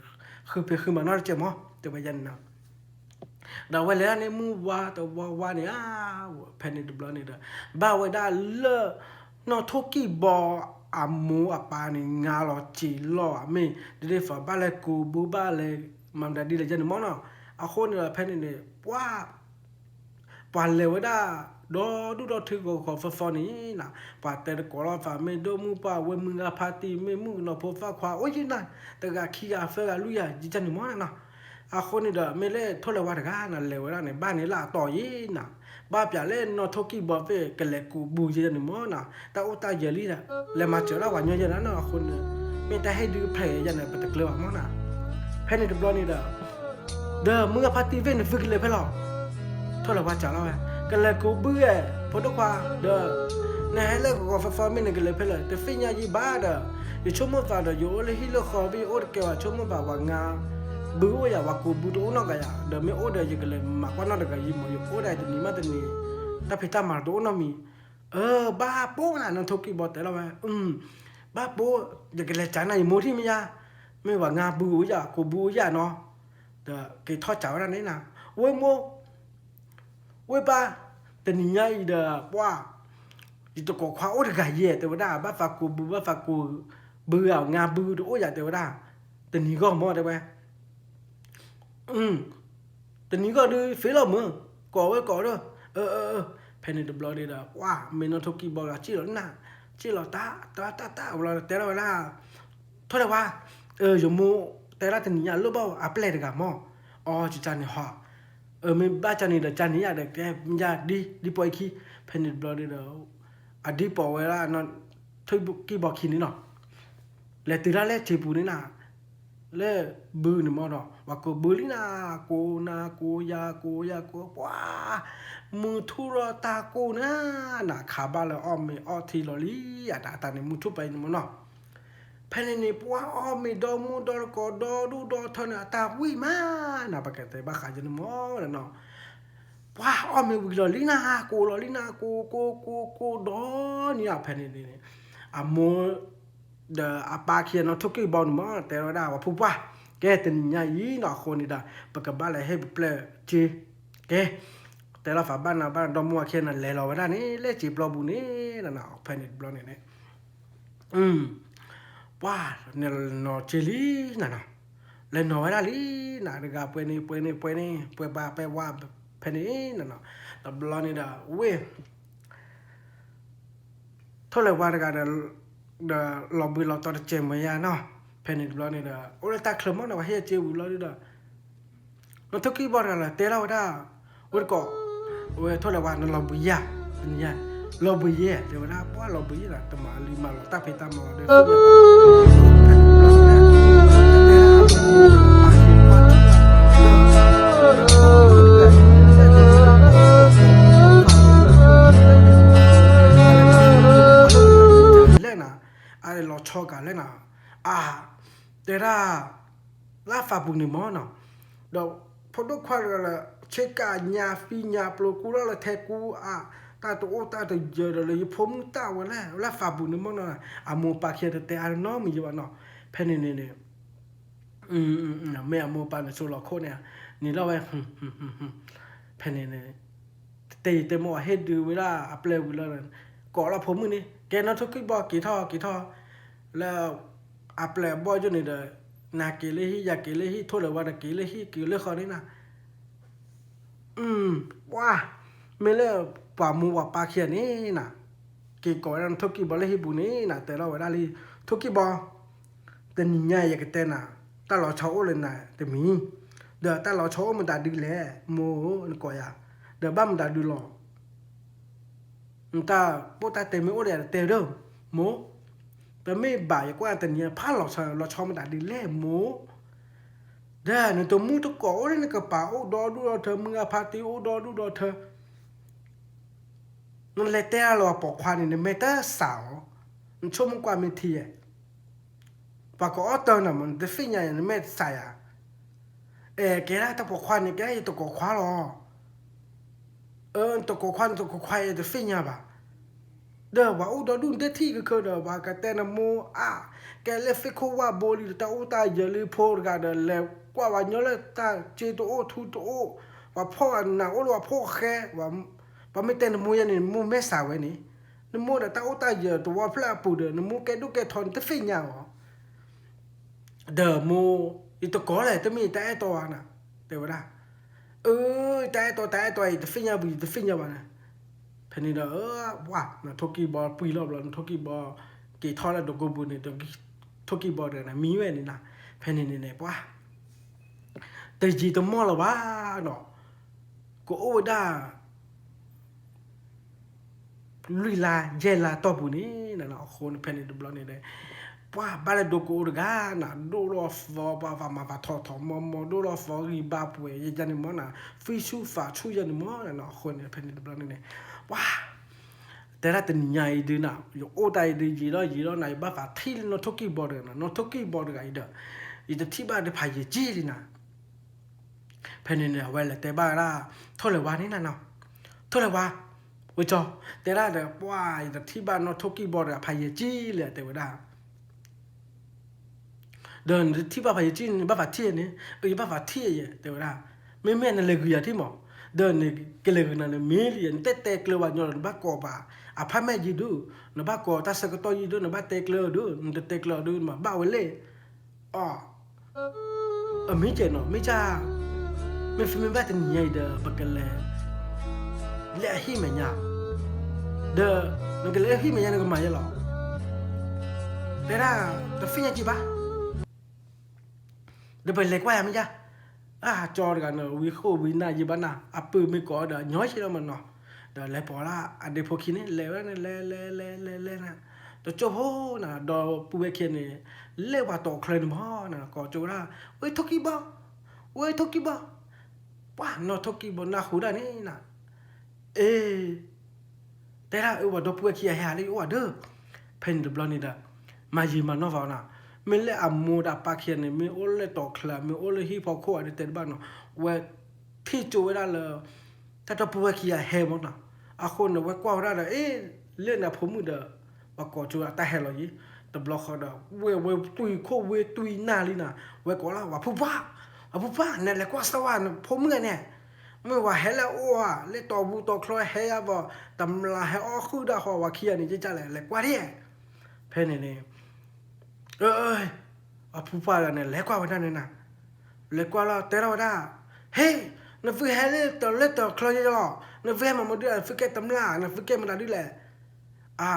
คือมันน่าจะมั้งตัวไปยันนะดาวเลยเนี่ยมูว่าตัวว่าเนี่ยเพนนี่ดูบลอนี่เด้อบ่าวได้เลนอทุกี้บออามูอาปานี่งาลอจีลออะมีดีฟ้าบ้านเลยกูบูบ้านเลยมันได้ดีเลยจันมั้งเนาะคนเนี่ยเพนนี่เนี่ยว่าปานเลวได้ดูถือก็ฟอนี่นะปาแต่ก็รอฟ้าไม่ดูมูป่าเวมึงอาพาตีไม่มูเนาะพอฟ้าควาโอ้ยนั่นแต่ก็ขี้อาเฟลุยาจิจันมั้งเนาะคนนี้เด้อไม่เล่ทอเลวัดกันนั่นเลวแล้วในบ้านนี้ล่ะต่อยีน่ะบ้าเปียเล่นนอทกี้บอเฟ่กันเลยกูบูเจนี่มั้งน่ะแต่อุตาเยลี่น่ะเลยมาเจอแล้ววันนี้นะเนาะคนไม่แต่ให้ดูเพลย์ยันเนี่ยเป็นตะเกียบมั้งน่ะเพนนี่ดูบลอนี่เด้อมึงกับพาร์ตี้เว้นฝึกเลยเพื่อหรอทอเลวัดจ้าแล้วกันเลยกูเบื่อพอทุกว่าเด้อในให้เลิกก็ฟอร์ไม่เนี่ยกันเลยเพื่อเลยแต่ฟิญญาจีบ้าเด้ออยู่ชั่วโมงฟ้าเด้ออยู่เลยฮิโลคอบีโอดเกี่ยวชั่วโมงฟ้าว่างาบูya waku budo no kaya de me oda jigale makwana daga yimo yo oda de ni matani ta phita mar do no mi ba po na no thoki bo te la ba po jigale chana yi mo thi mi ya me wa nga bu ya ko bu ya no de ke tho chao ra nei na we ba de ni nyai de wa yi to ko khwa oda ga ye te da ba fa ku bu ba fa ku bu ya nga bu do ya te da de ni go mo de baแต่นี้ก็ดูฟีลมึงก่อไว้ก่อด้วยเพนนี่ดูบล็อกดีด้ว่าไม่นอนทุกกี่บอกละชี้หรอน่ะชี้หรอตาเราแต่ละเวลาเท่าไหร่ว่าอยู่มูแต่ละทีนี้รู้เปล่าอัปเดตกันมั้งจุดจานนี่ฮะไม่บ้าจานนี่เดี๋ยวจานนี้เด็กแกมันจะดีปล่อยขี้เพนนี่ดูบล็อกดีด้ดีปล่อยเวลานอนทุกกี่บอกขี้นี่เนาะแล้วตีละเล่จีปูนี่น่ะเล่บูนี่มั้งเนาะว่ากูบูลินากูยาว้ามือทุรตากูน่ะขาบ้าเลยอ้อมไม่อ้อทีลอลี่อ่ะตาเนี่ยมือทุบไปนี่มั้งเนาะเพนนี่ปัวอ้อมไม่ดอมูดอก็ดูเท่านั้นตาวิ่งมาน่ะปกติบ้าขายจนมั้งเนาะว้าอ้อมไม่วิ่งลอลี่นากูดอเนี่ยเพนนี่อ่ะมือเดออาปาเขียนเอาทุกกี่บอลมั้งแต่เราได้ว่าผู้ว่าแกเป็นยังไงเนาะคนนี้ได้ปกบ้านอะไรให้เปล่าจีแกแต่เราฝาบ้านดอมมัวเขียนนั่นเลยเราได้นี่เล่จีบเราบุนี่นั่นเนาะเพนนิดบล็อกเนี่ย ว่าเนี่ยนอเจลีน่ะเนาะเลยนอไว้ละลีน่ะเด็กไปนี่ไปบาไปว่าเพนี่น่ะเนาะแต่บลอนี่ดาเว้ยทเลยว่าเด็กเดลอบีลอตอเจมยาเนาะเพนี่บลอนี่ดาโอ้เลยตาเคลมนะว่าเฮียเจวิลอนี่ดาเราทุกขี้บอลอะไรเตะเราได้โอ้ยก็โอ้ยทเลยว่านั่นลอบียาอันนี้ลอบียาเดี๋ยวนะเพราะลอบียาน่ะตมาลีมาลอตาเพตามาเดี๋ยวอะไรเราชอบกันเลยนะแต่ละลาฟาบุญนี่มั้งเนาะเดี๋ยวพอดูความละเช็คการยาฟียาปลุกูแล้วเทกูตาตัวตาตัวเยอะเลยผมตาวันแล้วลาฟาบุญนี่มั้งเนาะมูปากเขียนแต่อะไรน้องมีอยู่เนาะเพนนี่ไม่มูปากเนี่ยสุรโคเนี่ยนี่เราไปเพนนี่แต่หมอเฮ็ดดูเวลาอัปเลเวลาก่อนเราผมมือนี่แกนั่งทุกข์บอกกี่ท่อแล้วอัปเลบอยจนนี่เด้อนาเกเลฮีอยากเกเลฮีโทษเลยว่านาเกเลฮีเกเลเขานี่นะว่าไม่เล่ป่ามูว่าปาเขียนนี่นะเกี่ยวกับนั้นทุกข์บอกเลยฮีบุนี่นะแต่เราเวลาลีทุกข์บอกแต่นี่ไงอยากแต่น่ะตาเราเช่าเลยนะแต่มีเดี๋ยวตาเราเช่ามันด่าดีแหละโมนี่ก็อย่าเดี๋ยวบ้ามันด่าดูหรอta bố ta tìm mấy ô đẻ tìm đâu mố ta mấy bài qua tình nhà phá lọ cho mình đã đi lẽ mố ra nên tôi mua tôi cổ đấy cái bảo đó đu thơ mưa party đó đu thơ nó lại té lọ bỏ khoan này mấy ta xảo nó cho mình qua mình thiệt và có tơ nào mình tới phi nhà nó mấy xài cái đó ta bỏ khoan này cái này tôi có khóa rồi tôi có khoan tôi có khoai tôi phi nhà bàเด้อว่าโดดุนเตที่ก็คือเด้อว่ากะแต่นโมแกเลฟิโคว่าโบลีตาอุตาเยลิโพกาเดเลกว่าว่าญเลตาเจโตโอทูโตโอว่าพ่อน่ะโอว่าพ่อแค่ว่าไม่แต่นโมยันนี่โมแม่สาวนี่นโมตาอุตาเยตัวว่าพระปูเด้อนโมแกดุแกทอนตะฟิญญาเด้อโมอีตะกอแหละตะมีแต่ไอ้ตัวน่ะเด้อว่าแต่ไอ้ตัวตะฟิญญาบุตะฟิญญาว่านะเพนี่เด้อว่านะทกีบอลปุยรอบแล้วทกีบอลกี่ทอแล้วดอกบุญนี่ทกีบอลเด้อนะมีไว้นี่นะเพนี่เนี่ยว่าแต่จีตมอละว่าเนาะก็โอ้ด้าลุยลาเจลาตอบุนี่นะเนาะคนเพนี่ดูบลนี่เด้ว่าบาลดกูร์กานะดูรอฟบามาทอมดูรอฟรีบาป่วยยันนี่มั้งนะฟิชูฟ้าชูยันนี่มั้งนะเนาะคนเพนี่ดูบลนี่ว้าแต่ละตัวใหญ่ดีนะอยู่โอ้ได้ดีจีแล้วไหนบ้าฟ้าที่นอทกี้บอร์นะนอทกี้บอร์กันอีเดที่บ้านได้พายจีดีนะเพนเนี่ยเวลาแต่บ้านละเท่าไหร่วะนี่นะเนาะเท่าไหร่วะวิจารแต่ละเดี๋ยวว่าอีเดที่บ้านนอทกี้บอร์พายจีเลยแต่ว่าเดินที่บ้านพายจีบ้าฟ้าที่นี่บ้าฟ้าที่แต่ว่าไม่นั่นเลยคือที่หมอเดินนี่เกลือนั่นเลยมีเรียนเตะเกลือวันยอดบ้าก่อป่าพ่อแม่ยีดูนบ้าก่อตาสกัดต่อยีดูนบ้าเตะเกลือดูนเตะเกลือดูมาบ้าเวล่ไม่เจนไม่จ้าไม่ฟิล์มบ้าแต่ใหญ่เด้อปากเลยเลี้ยหิมะเนี่ยเด้อนั่นก็เลี้ยหิมะเนี่ยนั่นก็มาเยอะหรอเดี๋ยวแต่ฟิล์มจีบ้าเดี๋ยวไปเล็กว่าไม่จ้าจอดกันวิโควินาจีบ้านะปืนไม่ก่อเด้อย้อยใช่ไหมมันเนาะเดี๋ยวเล็บพอละเดี๋ยวพอคิดนี่เล็บนั่นเล่นะตัวโจ้โหนะดอปูเบคินี่เล็บว่าต่อเคลนพ่อนะก่อโจ้ละเว้ยทกิบ้าว้านอทกิบ้านะหูได้นี่นะแต่ละว่าดอปูเบคิหาเลยว่าเด้อเพนเดบลอนี่เด้อมาจีมันนอฟาวนะไม่เล่อามูดาปากเขียนนี่ไม่โอเล่ต่อคลาไม่โอเล่ฮิปฮอปโคอะไรเต็มบ้านเนาะเวที่จูเวลาเลยถ้าจะพูดว่าขี้เหี้ยมั้งนะคนเนี่ยว่าว่าได้เรื่องน่ะผมมือเด้อว่าก่อจูแต่เหี้ยเลยแต่บล็อกเขาเด้อเวตุยโคเวตุยหน้าลีน่ะก่อละว่าผู้บ้าเนี่ยแหละกว่าสวรรค์ผมมือเนี่ยไม่ว่าเฮแล้วเล่ต่อบูต่อคลอยเฮียบ่ตำลาเฮคือได้ว่าขี้นี่จะแหละกว่าเนี่ยเพ เพนนี่อะผู้ป่าเนี่ยเล็กกว่าวันนั้นนะเล็กกว่าเราแต่เราได้เฮ้ยนั่นฟิกเฮเลตเล็ตคลอยจ่อนั่นฟิกมันมาดูฟิกเกตตำลานั่นฟิกเกตมันได้แหละ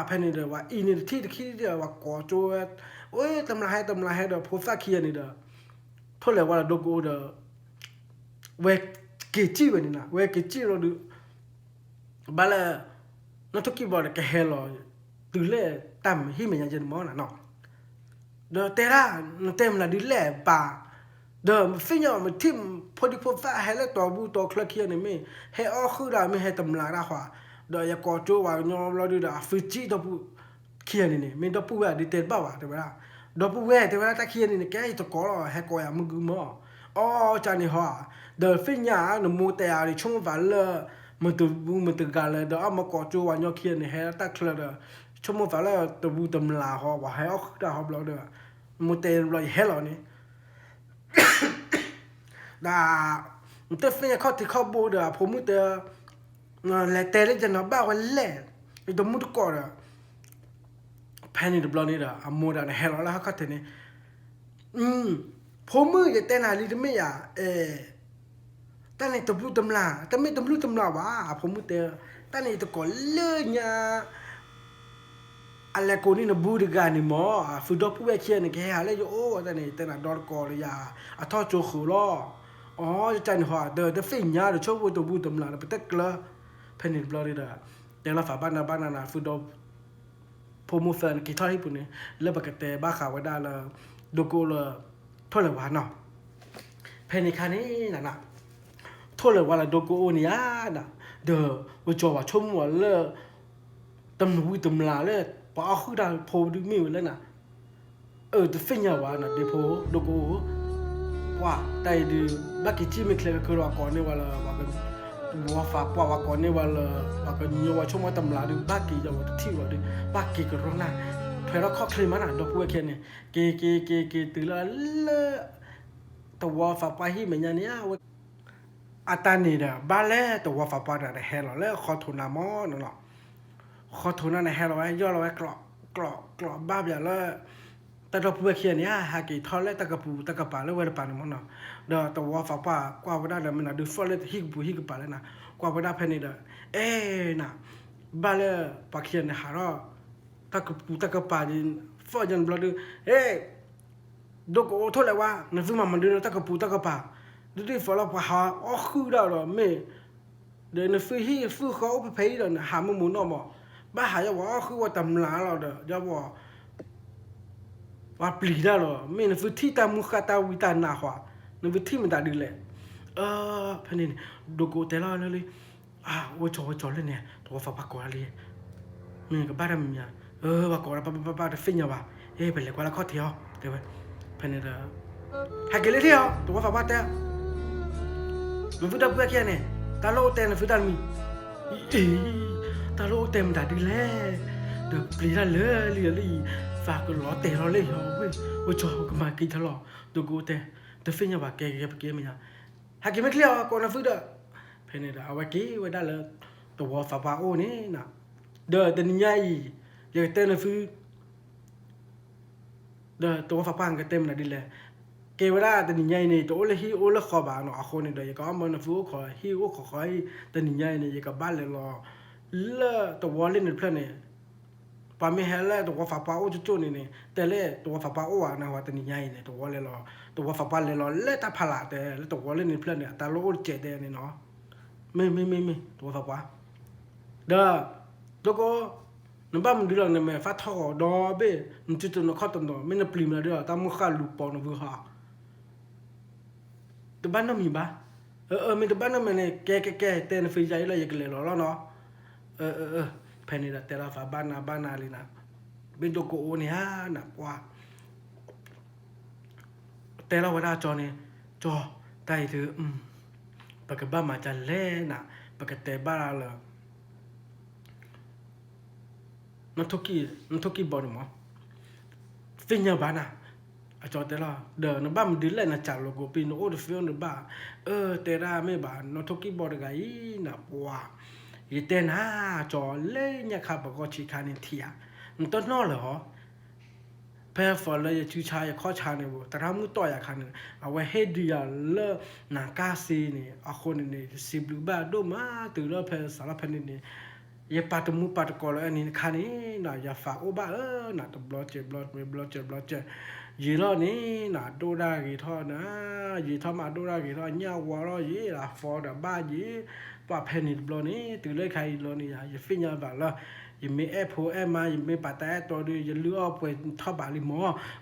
เพนนี่เดี๋ยวว่าอีนี่ที่เดี๋ยวว่าก่อโจ้โอ้ยตำลาให้เดี๋ยวพูดสักขี้นี่เดี๋ยวทุเรศว่าดูกูเดี๋ยวเวกกิจิเวนี่นะเวกกิจิเราดูบาลนั่นทุกกี่บอลแกเฮลอยตื่นเล่ตั้มหิมยังจะมองน่ะเนาะเดี๋ยวเตระนั่นเต็มละดูเล่ป่าเดี๋ยวฟิญญามันทิมพอดีพอฟ้าเฮลตัวบูตัวคลักเขียนนี่มั้ยเฮอคือได้ไม่เฮตำลาได้ขวาเดี๋ยวอยากกอดโจว่าเนาะเราดูได้ฟิจิตัวบูเขียนนี่ไม่ตัวบูว่าดีเต็มบ้าว่ะเดี๋ยวละตัวบูเว้เดี๋ยวละตะเขียนนี่แกตัวกอล์เฮกอยมึงกูมั้งจานี่ฮะเดี๋ยวฟิญญาหนูมูแต่อะไรช่วงวันละมันตัวกาเลยเดี๋ยวเอามากอดโจว่าเนาะเขียนนี่เฮตักคลักเด้อชั่วโมงวันละตัวบูตำลาฮะว่าเฮอได้ฮะเราเด้อมูแต่เราเฮลนี่ดามันจะเป็นข้อที่เขาบูดอะผมมุดเลยแต่เลยจะนับบ้าวันเล่ไอ้ตัวมุดก่อนอะแพนี่เดบลอนี่เด้ออามูดอะเฮลแล้วเขาเทนี่ผมมือจะแต่นาลีจะไม่อะแต่ในตัวบูตำลาแต่ไม่ตัวบูตำลาวะผมมุดแต่ในตัวก่อนเลยเนี่ยอะไรคนนี้นะบูดกันนี่มั้งฟุตบอลผู้เล่นเขียนนี่แค่อะไรอยู่โอ้แต่ในดอร์กอร์เลยอะท้อโจขุล้อจะจันหัวเดี๋ยวฟินยาเดี๋ยวชอบตัวบูตำลาเป็นตะกละเพนิดบลอรีเด้อแต่ละฝาบ้านนะฟุตบอลผมมูฟนกี่ท่อให้ปุ่นเนี่ยแล้วปกติบ้าข่าวว่าได้ละดูกูละทั่วเลยว่าเนาะเพนิคันนี้นะทั่วเลยว่าละดูกูเนี่ยนะเดี๋ยวว่าจอว่าชมว่าเลยตำหูตำลาเลยพอเอาขึ้นได้พอดูมิวแล้วนะจะฟินยาว่านะเดี๋ยวพอดูกูว่าแต่ดูบักกี้จีไม่เคยก็คือว่าก่อนเนี่ยว่าละว่ากันว่าฟ้าป่ว่าก่อนเนี่ยว่ากันยัวชมว่าตำลาดูบักกี้จะว่าที่ว่าดูบักกี้ก็ร้องนะเพื่อเราข้อเคลมมันอ่ะดูกูแค่เนี่ยเกตื่นละตัวฟ้าป่าที่เหมือนอย่างเนี้ยว่าอาตานี่เด้อบ้านแรกตัวฟ้าป่าเนี่ยเฮลแล้วขอทุนน้ำมันเนาะขอทุนนั่นเฮลไว้ย่อเราไว้กรอบบ้าอย่างละแต่เราพูดเขียนเนี่ยหากี่ทอดแล้วตะกะปาแล้วเวลาปานมันเนาะเดี๋ยวตัวฟ้าป่ากว่าวันนั้นมันน่ะดูฟอลเลยฮิกปาเลยนะกว่าวันนั้นเพนนี่เด้อน่ะบ้านเลยปากเขียนเนี่ยหารอตะกะปาจินฟอจันบลัดดูก็โทษเลยว่านั่นฟิมันดูตะกะปาดูดิฟอลปะหาคือได้หรอไม่เดี๋ยวนั่นฟิเขาไปเพย์เด้อหามุนเนาะบ่บ้าหายว่าคือว่าตำลาเราเด้อจะว่าว่าปลีได้หรอไม่นฟิที่ตามุขตาวิตานาขวานฟิที่มันตาดีเลยพนี่ดูกูแต่ละเลยว่าจอเลยเนี่ยตัวฟ้าปากกว่าเลยมีกับบ้านมันเนี่ยว่าก่อนป้าฟินยังวะเป็นเลยกว่าละข้อเที่ยวเดี๋ยวพนี่เด้อหากินเลยเที่ยวตัวฟ้าป้าเต้มันฟิตาเพื่อแค่เนี่ยตาโลเต้นฟิตามีตาโลเต้มตาดีเลยเดี๋ยวปลีได้เลยฝากก็ล้อเตะเราเลยเหรอเว้ยว่าจอก็มากินตลอดดูกูแต่ฟินยังว่าแกมันยังหากินไม่เคลียร์ก่อนนะฟิตาเพนเนี่ยเอาไว้กี่ไว้ได้เลยตัวฟ้าป้าโอ้นี่นะเด้อแต่นี่ใหญ่ยังเต้นนะฟิเด้อตัวฟ้าป้าก็เต็มนะดีเลยเกวราแต่นี่ใหญ่เนี่ยตัวเลยโอเลยขอบานเนาะคนเนี่ยเดี๋ยวก็มันนะฟิวขอแต่นี่ใหญ่เนี่ยก็บ้านเลยรอตัวเล่นในเพลนเนี่ยปาไม่เห็นแล้วตัวฟ้าป้าโอ้จุดๆนี่แต่เล่ตัวฟ้าป้าโอ้นะว่าแต่นี่ใหญ่เนี่ยตัวเลยรอตัวฟ้าป้าเลยรอเล่ตาพลาแต่แล้วตัวเล่นในเพลนเนี่ยตาโลเจเดเนี่ยเนาะไม่ตัวฟ้าป้าเด้อแล้วก็นบ้ามันดูแล้วเนี่ยแม่ฟ้าทอดอเบ้มันจุดๆนข้อตนไม่น่าปริมแล้วเด้อตามมุขลูกปอนวิหาแต่บ้านน้ำมีบ้าไม่แต่บ้านน้ำมันเนี่ยแกเต้นฟรีใจเลยอย่างเงี้ยแล้วเนาะแผ่นนี้ละแต่ละฟ้าบ้านนาเลยนะเป็นตัวโกโอเนี่ยนะว่าแต่ละวันจอเนี่ยจอไต่ถือปากกบ้ามาจันเล่นะปากกแต่บ้าละนั่นทุกี้บอลมั้งฟินยังบ้านะจอแต่ละเดี๋ยวนั่นบ้ามันดิ้นเลยนะจ่าโลโก้ปีนโอ้เดฟิลน์บ้าแต่ละไม่บ้านั่นทุกี้บอลกันอีนะว่าอีเต้นจอเล่เนี่ยครับบอกว่าชีคานิเทียนั่นต้นนอเหรอ pay for le chu cha ya kho cha ne bo ta mu to ya khan ne awe head dia le na ka si ni a khon ni si blu ba do ma tu lo phe sa la phe ni ye pat mu pat ko lo ni khan ni na ya fa o ba na to block ye lo ni na do da gi tho na ye tho ma do da gi tho nya wa lo ye la for da ba ye pa phe ni block ni tu le khai lo ni ya ye fin ya ba laยังไม่มายังไม่ปัตตาตัวดียังเลือกไปท่าบาลีหมอ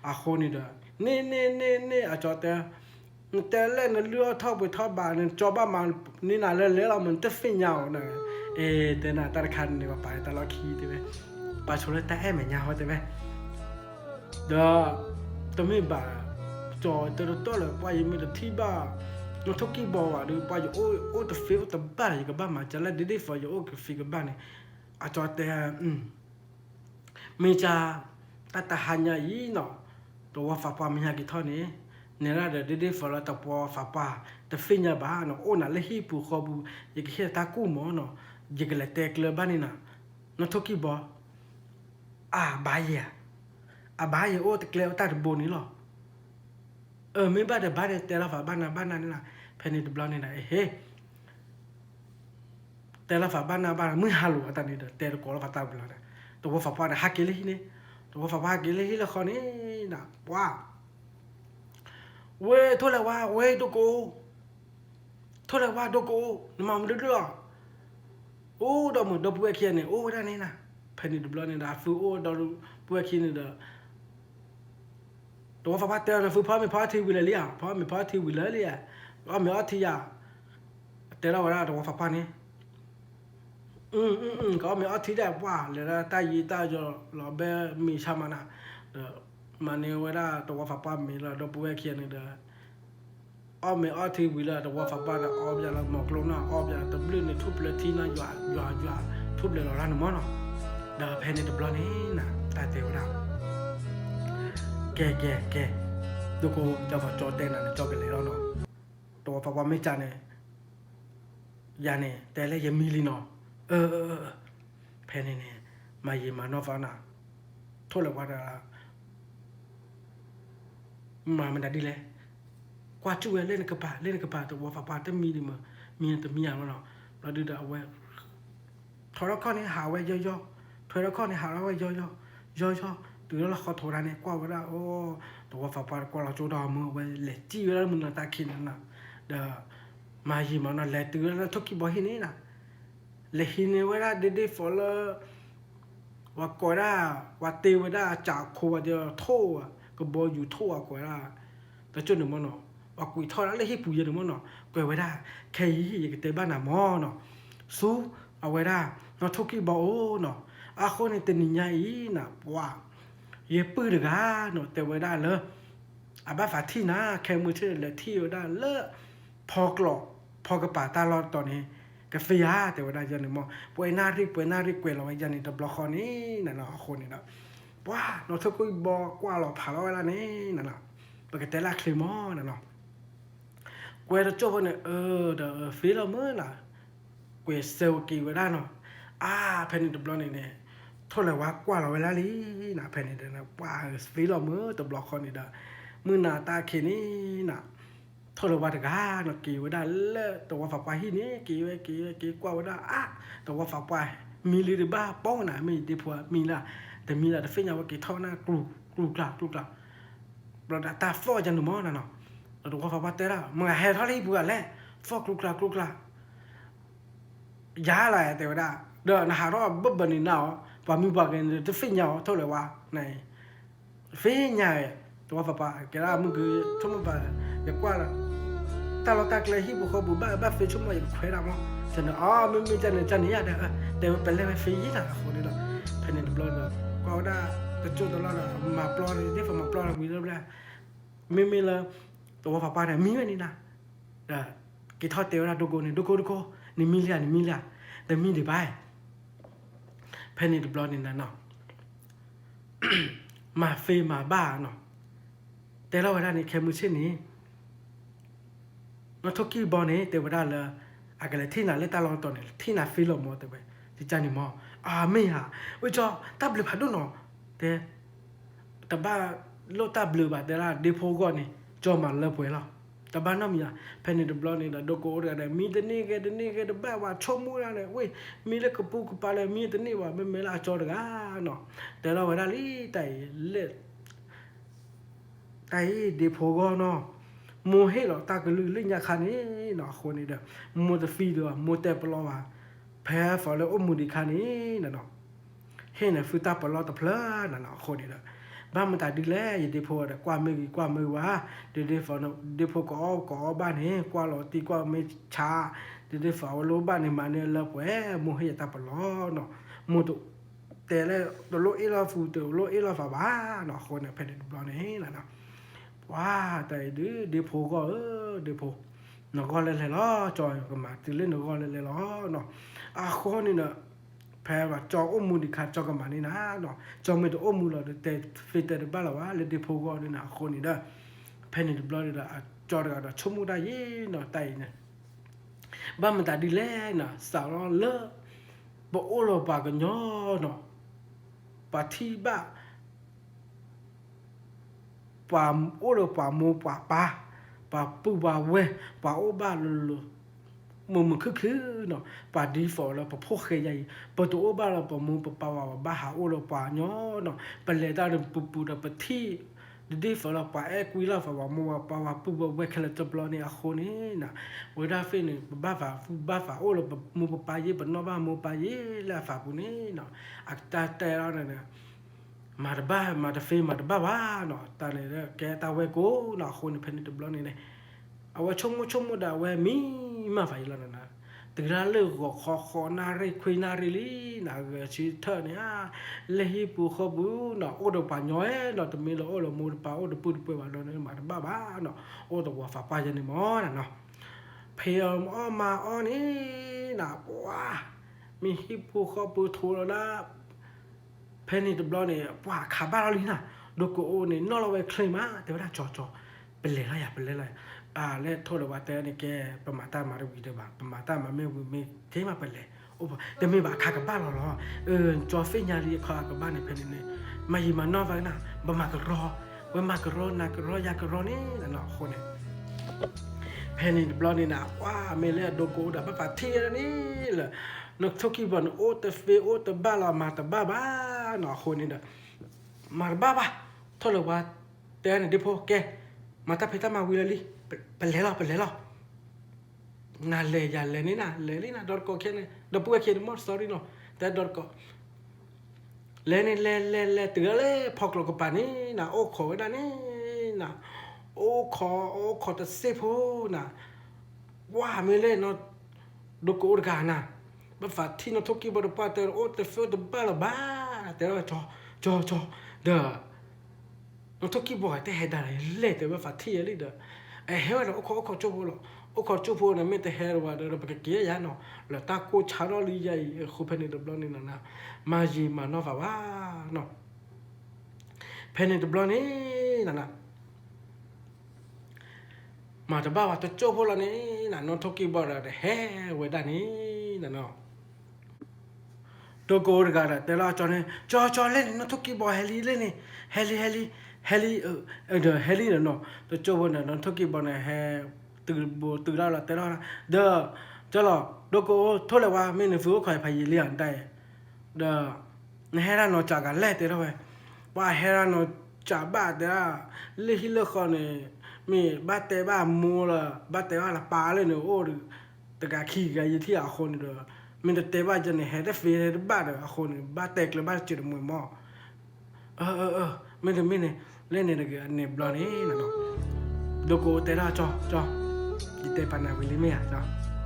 อาคนนี่เด้อนี่อาจจะแต่เล่นเลือกท่าไปท่าบาลีจอบ้ามันนี่น่ะเล่นเรามันจะฟินยาวนะแต่น่ะตาคันนี่ว่าไปตลอดขี้ใช่ไหมปาชนแต่ไม่ยาวใช่ไหมเด้อตัวไม่บาจอตัวเลยว่ายังมีแต่ที่บ้าน้องทุกกี้บอกว่าดูว่าอยู่โอ้ตัวฟิลตัวบ้าอยู่กับบ้านมาจะเล่นดีๆฝ่ายอยู่โอ้กับฟิลกับบ้านนี่อาจจะมีจะแต่หายยี่เนาะตัวฟ้าป่ามีหากี่ท่อนี้เนี่ยเราเดี๋ยวฝรั่งตัวฟ้าป่าแต่ฟินยาบ้าเนาะโอ้น่ะเลยฮีปูขบูยังเห็นตากู้หมอเนาะยังเลยเตะเลยบ้านนี่นะน้องทุกกี้บอกบายโอ้แต่เกลียวตาบนนี่หรอไม่บ้าแต่แต่ละฟ้าบ้านนั่นนี่นะเพนนี่ดับล้อนี่นะเฮ้แต่ละฝาบ้านมือฮัลโหลตอนนี้เด้อแต่ละคนละฝาตาบุลาเนี่ยตัวฝาป้าเนี่ยฮักเกลี่นี่ตัวฝาป้าฮักเกลี่ละคนนี้นะว่าเว้ยทั่วเลยว่าเว้ยดูกูทั่วเลยว่าดูกูนี่มันดูด้วยโอ้ดอกมือดอกบัวเขียนเนี่ยโอ้ได้นี่นะเพนนี่ดับล้อนี่นะฟูโอ้ดอกบัวเขียนนี่เด้อตัวฝาป้าเตอร์นะฟูพ่อไม่พ่อที่วิลเลียพ่อไม่พ่อที่วิลเลียพ่อไม่พ่อที่ยาแต่ละวันละตัวฝาป้านี่ก็มีอาทิตย์ได้ว่าเลยนะตายีตาจอเราเบมีชามานะมันเนี่ยเวลาตัวฟ้าป้ามีเราตัวผู้เขียนนี่เด้อมีอาทิตย์วิลาตัวฟ้าป้าเนี่ยออบยาละหมอกลงนะออบยาตัวบลิ้นเนี่ยทุบเลยที่น่ะหยาทุบเลยเราล้านหมอเนาะเด้อเพนนี่ตัวบลิ้นนี่นะตาเตียวดาวแกดูกูจะว่าจอเต้นนะจอกันเลยแล้วเนาะตัวฟ้าป้าไม่จานเนี่ยยาเนี่ยแต่เลยยังมีลีเนาะเพนนี่มาเยมานอฟานาทั่วเลยว่ามามันได้เลยกว่าช่วยเล่นกับป่าตัวว่าป่าจะมีดิมีแต่มีอย่างแล้วเนาะเราดูเอาไว้ทอร์ข้อนี้หาไว้ย่อทอร์ข้อนี้หาไว้ย่อตัวเราขอโทษนะเนี่ยกว่าว่าโอ้ตัวว่าป่ากว่าเราจูดอมือไว้เล็ดจี้แล้วมันตาขินนั่นนะเด้อมาเยมานั่นแหละตัวเราทุกกี่บ่อยนี่นะเลยหินเวลาเด็กๆฟอลเลว่าก่อนว่าเตวดาจากโคว่าจะโทอ่ะก็บอกอยู่โทอ่ะก่อนแต่จนหนึ่งมันเนาะว่ากุยทอแล้วเลยให้ปู่ยันหนึ่งมันเนาะก่อนเวลาแค่ยี่อย่างเตบ้านหน้ามอเนาะสู้เอาเวลาเนาะทุกที่บอกโอ้เนาะคนในเต็นใหญ่น่ะว่าเย็บปืนเด็กเนาะแต่เวลาเลยบ้าฝาที่นะแค่มือเชื่อเลยที่เวลาเลิกพอกรอกพอกระป๋าตาลอดตอนนี้กาแฟแต่ว่าได้ยันหนึ่งมั้งป่วยหน้าริกเราไว้ยันนี่ดับล็อกคอนี้นั่นเนาะคนนี่เนาะว้าเราทุกคนบอกว่าเราผ่านเวลานี้นั่นเนาะปกติละคลิมอนั่นเนาะกวยเราจบเนี่ยเดี๋ยวฟีเราเมื่อน่ะกวยเซลกี่เวลาเนาะเพนนี่ดับล็อกนี่เนี่ยโทษเลยว่ากว่าเราเวลานี้นะเพนนี่เดี๋ยวนะว่าฟีเราเมื่อดับล็อกคอนี่เด้อมือหน้าตาแค่นี้น่ะโทษว่าแต่กาเนาะกี่ว่าได้เลยตัวว่าฝากไปที่นี้กี่กว่าว่าได้ตัวว่าฝากไปมีหรือบ้าป้องนะมีดีผัวมีละแต่มีละแต่เฟี้ยว่ากี่เท่าหน้ากรูกละเราตาฟอจันหนุ่มน่ะเนาะตัวว่าฝากไปแต่ละมึงแห่เท่าไรบัวแหละฟอกรูกละยาอะไรแต่ว่าได้เดินหารอบบึ้บนี่เนาะพอมีบอกกันจะเฟี้ยเท่าไรวะในเฟี้ยตัวว่าฝากไปแกละมึงคือชั่วโมงไปอย่ากว่าละตาเราตากเลยที่บุคคลบุบ้าเฟชั่นมาอย่างใครเรามั้งฉันไม่จะเนี่ยเดี๋ยวเป็นเรื่องฟรีนะคนนี้ละเพนนี่บล็อกเลยก็ได้แต่จุดตลอดมาปลอดที่ฝั่งมาปลอดมีเรื่องอะไรไม่เลยตัวฝาป้าเนี่ยมีไว้นี่นะกี่ทอดเตียวนะดูโก้นี่มีเรื่องแต่มีดีไปเพนนี่บล็อกนี่นะเนาะมาเฟมาบ้าเนาะแต่เราเวลานี่แค่มือเช่นนี้เราทุกกี่บอลนี้แต่ว่าได้เลยอะไรที่ไหนเล่นตาลองตัวเนี่ยที่ไหนฟิลมอแต่ว่าที่จานี่มอไม่ฮะวิจารตับเลยพัดดูเนาะแต่ แต่บ้าโลตาบลูบาแต่ละเดโพก่อนนี่จอมันเลิกไปแล้วแต่บ้านน้ำยาเพนนี่เดบลอนี่นะโดโกเรมีแต่นี่แกแต่นี่แกแต่บ้าว่าชมมูนะเนี่ยเว้ยมีเล็กกระปุกกระปาเลยมีแต่นี่ว่าไม่ลาจอดกันเนาะแต่เราเวลาลีแต่เล็ดแต่เดโพก่อนเนาะโมเฮหรอตากลือเล่นยาคันนี่เนาะคนนี้เด้อโมแต่ฟีเด้อโมแต่ปลอว่าแพ้ฝอเลยอมมูดิคันนี่นะเนาะเห็นเนี่ยฟูตาปลอตะเพลนะเนาะคนนี้เด้อบ้านมันตาดีแล้วอย่าเดโพเด้อกว่ามือว่าเดฟอเดโพก็บ้านเฮกว่าหลอตีกว่าไม่ช้าเดฟอโลบ้านนี่มาเนี่ยแล้วแหวโมเฮตาปลอเนาะโมตุแต่แล้วโลเอลาฟูเตโลเอลาฟาบ้าเนาะคนเนี่ยเพนเดบลอนี่นะเนาะว้าแต่เดโพก็เดโพนก็เลยล้อจอยก็มาติเล่นนก็เลยล้อเนาะคนนี่เนาะแพ้ว่าจออมูดิคาจอกันมานี่นะเนาะจอไม่ตัวอมูเราแต่ฟิตแต่บ้าละว่าเลยเดโพก็นี่นะคนนี่เด้อเพนเดบลอนี่ละจอกันชมูได้ยี่เนาะไตเนี่ยบ้านมันตาดีแล้วนะสาวเลิกบ่โอโลปากันย่อเนาะปาที่บ้าปาโอโลปาโมปาปาปูบาเวปาโอบาลมึงคือเนาะปาดีฟอแล้วปาพวกเคยใหญ่ปาตัวโอบาแล้วปามึงปาว่าบ้าหาโอโลปาย่อเนาะปาเลต้าเดินปูดปาที่ดีฟอแล้วปากุยแล้วฟาว่ามัวปาว่าปูบาเวคลจับล้อเนี่ยคนนี้นะเวลาเฟนี่บ้าฝาโอโลปามูปาเย่ปนอบ้ามูปาเย่แล้วฝาปุนี่เนาะอักตาแต่เราเนี่ยมาดบ้ามาดเฟมาดบ้าว่าเนาะตาเนี่ยแกตาเวโก้เนาะคนเพนเดบล้อนี่เอาว่าชมดาเวมีมาไฟแล้วนะตึกร้านเลิกก็ขอนาเรคุยนาเรลีนะชีเธอเนี่ยเลยปูขบูเนาะโอดปาน้อยเนาะตมีโอดมูดปาโอดปูดเปว่าเนาะมาบ้าเนาะโอดว่าฝาปาจันนี่มอนะเนาะเพลอ้อมาอ้อนี่นะว้ามีฮิปูขบูทูแล้วนะเพนนี่ตบล้อเนี่ยว้าขาบ้าแล้วลีนะดูกูโอเนี่ยนอเราไปเคลมมาแต่ว่าจอเป็นเลยละอย่าเป็นเลยละและโทษว่าแต่เนี่ยแกประมาทมาดูวีเดียบ้าประมาทมาไม่เทมาเป็นเลยโอ้แต่ไม่บ้าขากับบ้านเราหรอจอเฟียรีขากับบ้านในเพนนี่มาหิมานอฟังนะบ้ามากรอบ้ามากรอนักรอยากรอนี่นั่นเนาะคนเนี่ยเพนนี่บล็อกนี่นะว้าไม่เล่ดูกูดับบ้าเทียนี่แหละนักทุกิบันโอเตฟโอเตบ้าเรามาแต่บ้าเนาะคนนี่เด้อมาบ้าโทษว่าแต่เนี่ยดิพอแกมาตาเพตามาวิลลี่เป็นเลยหรอน่าเลยอย่าเลยนี่นะเลยนี่นะดอร์ก็แค่เนี่ยดอปุ๊กแค่เนี่ยมอสตอรี่เนาะแต่ดอร์ก็เลยนี่เลยตื่นเลยพอกลงกับปานี่นะโอ้ขอได้นี่นะโอ้ขอแต่เซฟโหนะว่าไม่เล่นเนาะดูกูอุดกันนะบัดฝัดที่เนาะทุกกี่บริษัทแต่โอ้แต่ฟิลต์บ้าละบ้าแต่ว่าจอเด้อเราทุกกี่บ่อยแต่เหตุใดเล่แต่ว่าฝัดที่อะไรเด้อเฮ้ยเราโอ้ขอจบแล้วโอ้ขอจบแล้วไม่แต่เฮร์ว่าเด้อเราไปเกี่ยยันเนาะแล้วตากูชาร์ลลี่ใหญ่คู่เพนนี่ดับเบิลนี่นะมาจีมาเนาะว่าเนาะเพนนี่ดับเบิลนี่นะมาจะบ้าว่าจะจบแล้วนี่นะเนาะทุกกี่บ่อยแต่เฮ้เวดานี่นะเนาะตัวกูร์กันแต่ละจอเนี่ยจอเล่นน้องทุกกี่บ่อยเฮลี่เดี๋ยวเฮลี่เนาะตัวจบเนี่ยน้องทุกกี่บ่อยเนี่ยเฮตื่นแล้วแต่ละเด้อจะหรอตัวกูทั่วเลยว่าไม่เนี่ยฟื้นคอยพายเลี้ยงได้เด้อในเฮราโนจากกันแล่แต่ละเว้ยว่าเฮราโนจากบ้านแต่ละเลี้ยเลือกคนเนี่ยมีบ้านแต่บ้านมูละบ้านแต่บ้านละปลาเลยเนี่ยโอ้แต่กะขี้กันยี่ที่อาคนเด้อมันจะเตะบ้านจะเนี่ยเห็นได้ฟรีได้บ้านเด้อคนบ้านแตกเลยบ้านจุดมวยหม้อไม่เนี่ยเล่นเนี่ยเนี่ยบลอนี่นะเนาะดูกูเตะละจอยี่เตะปันนาวิลิเมียจอ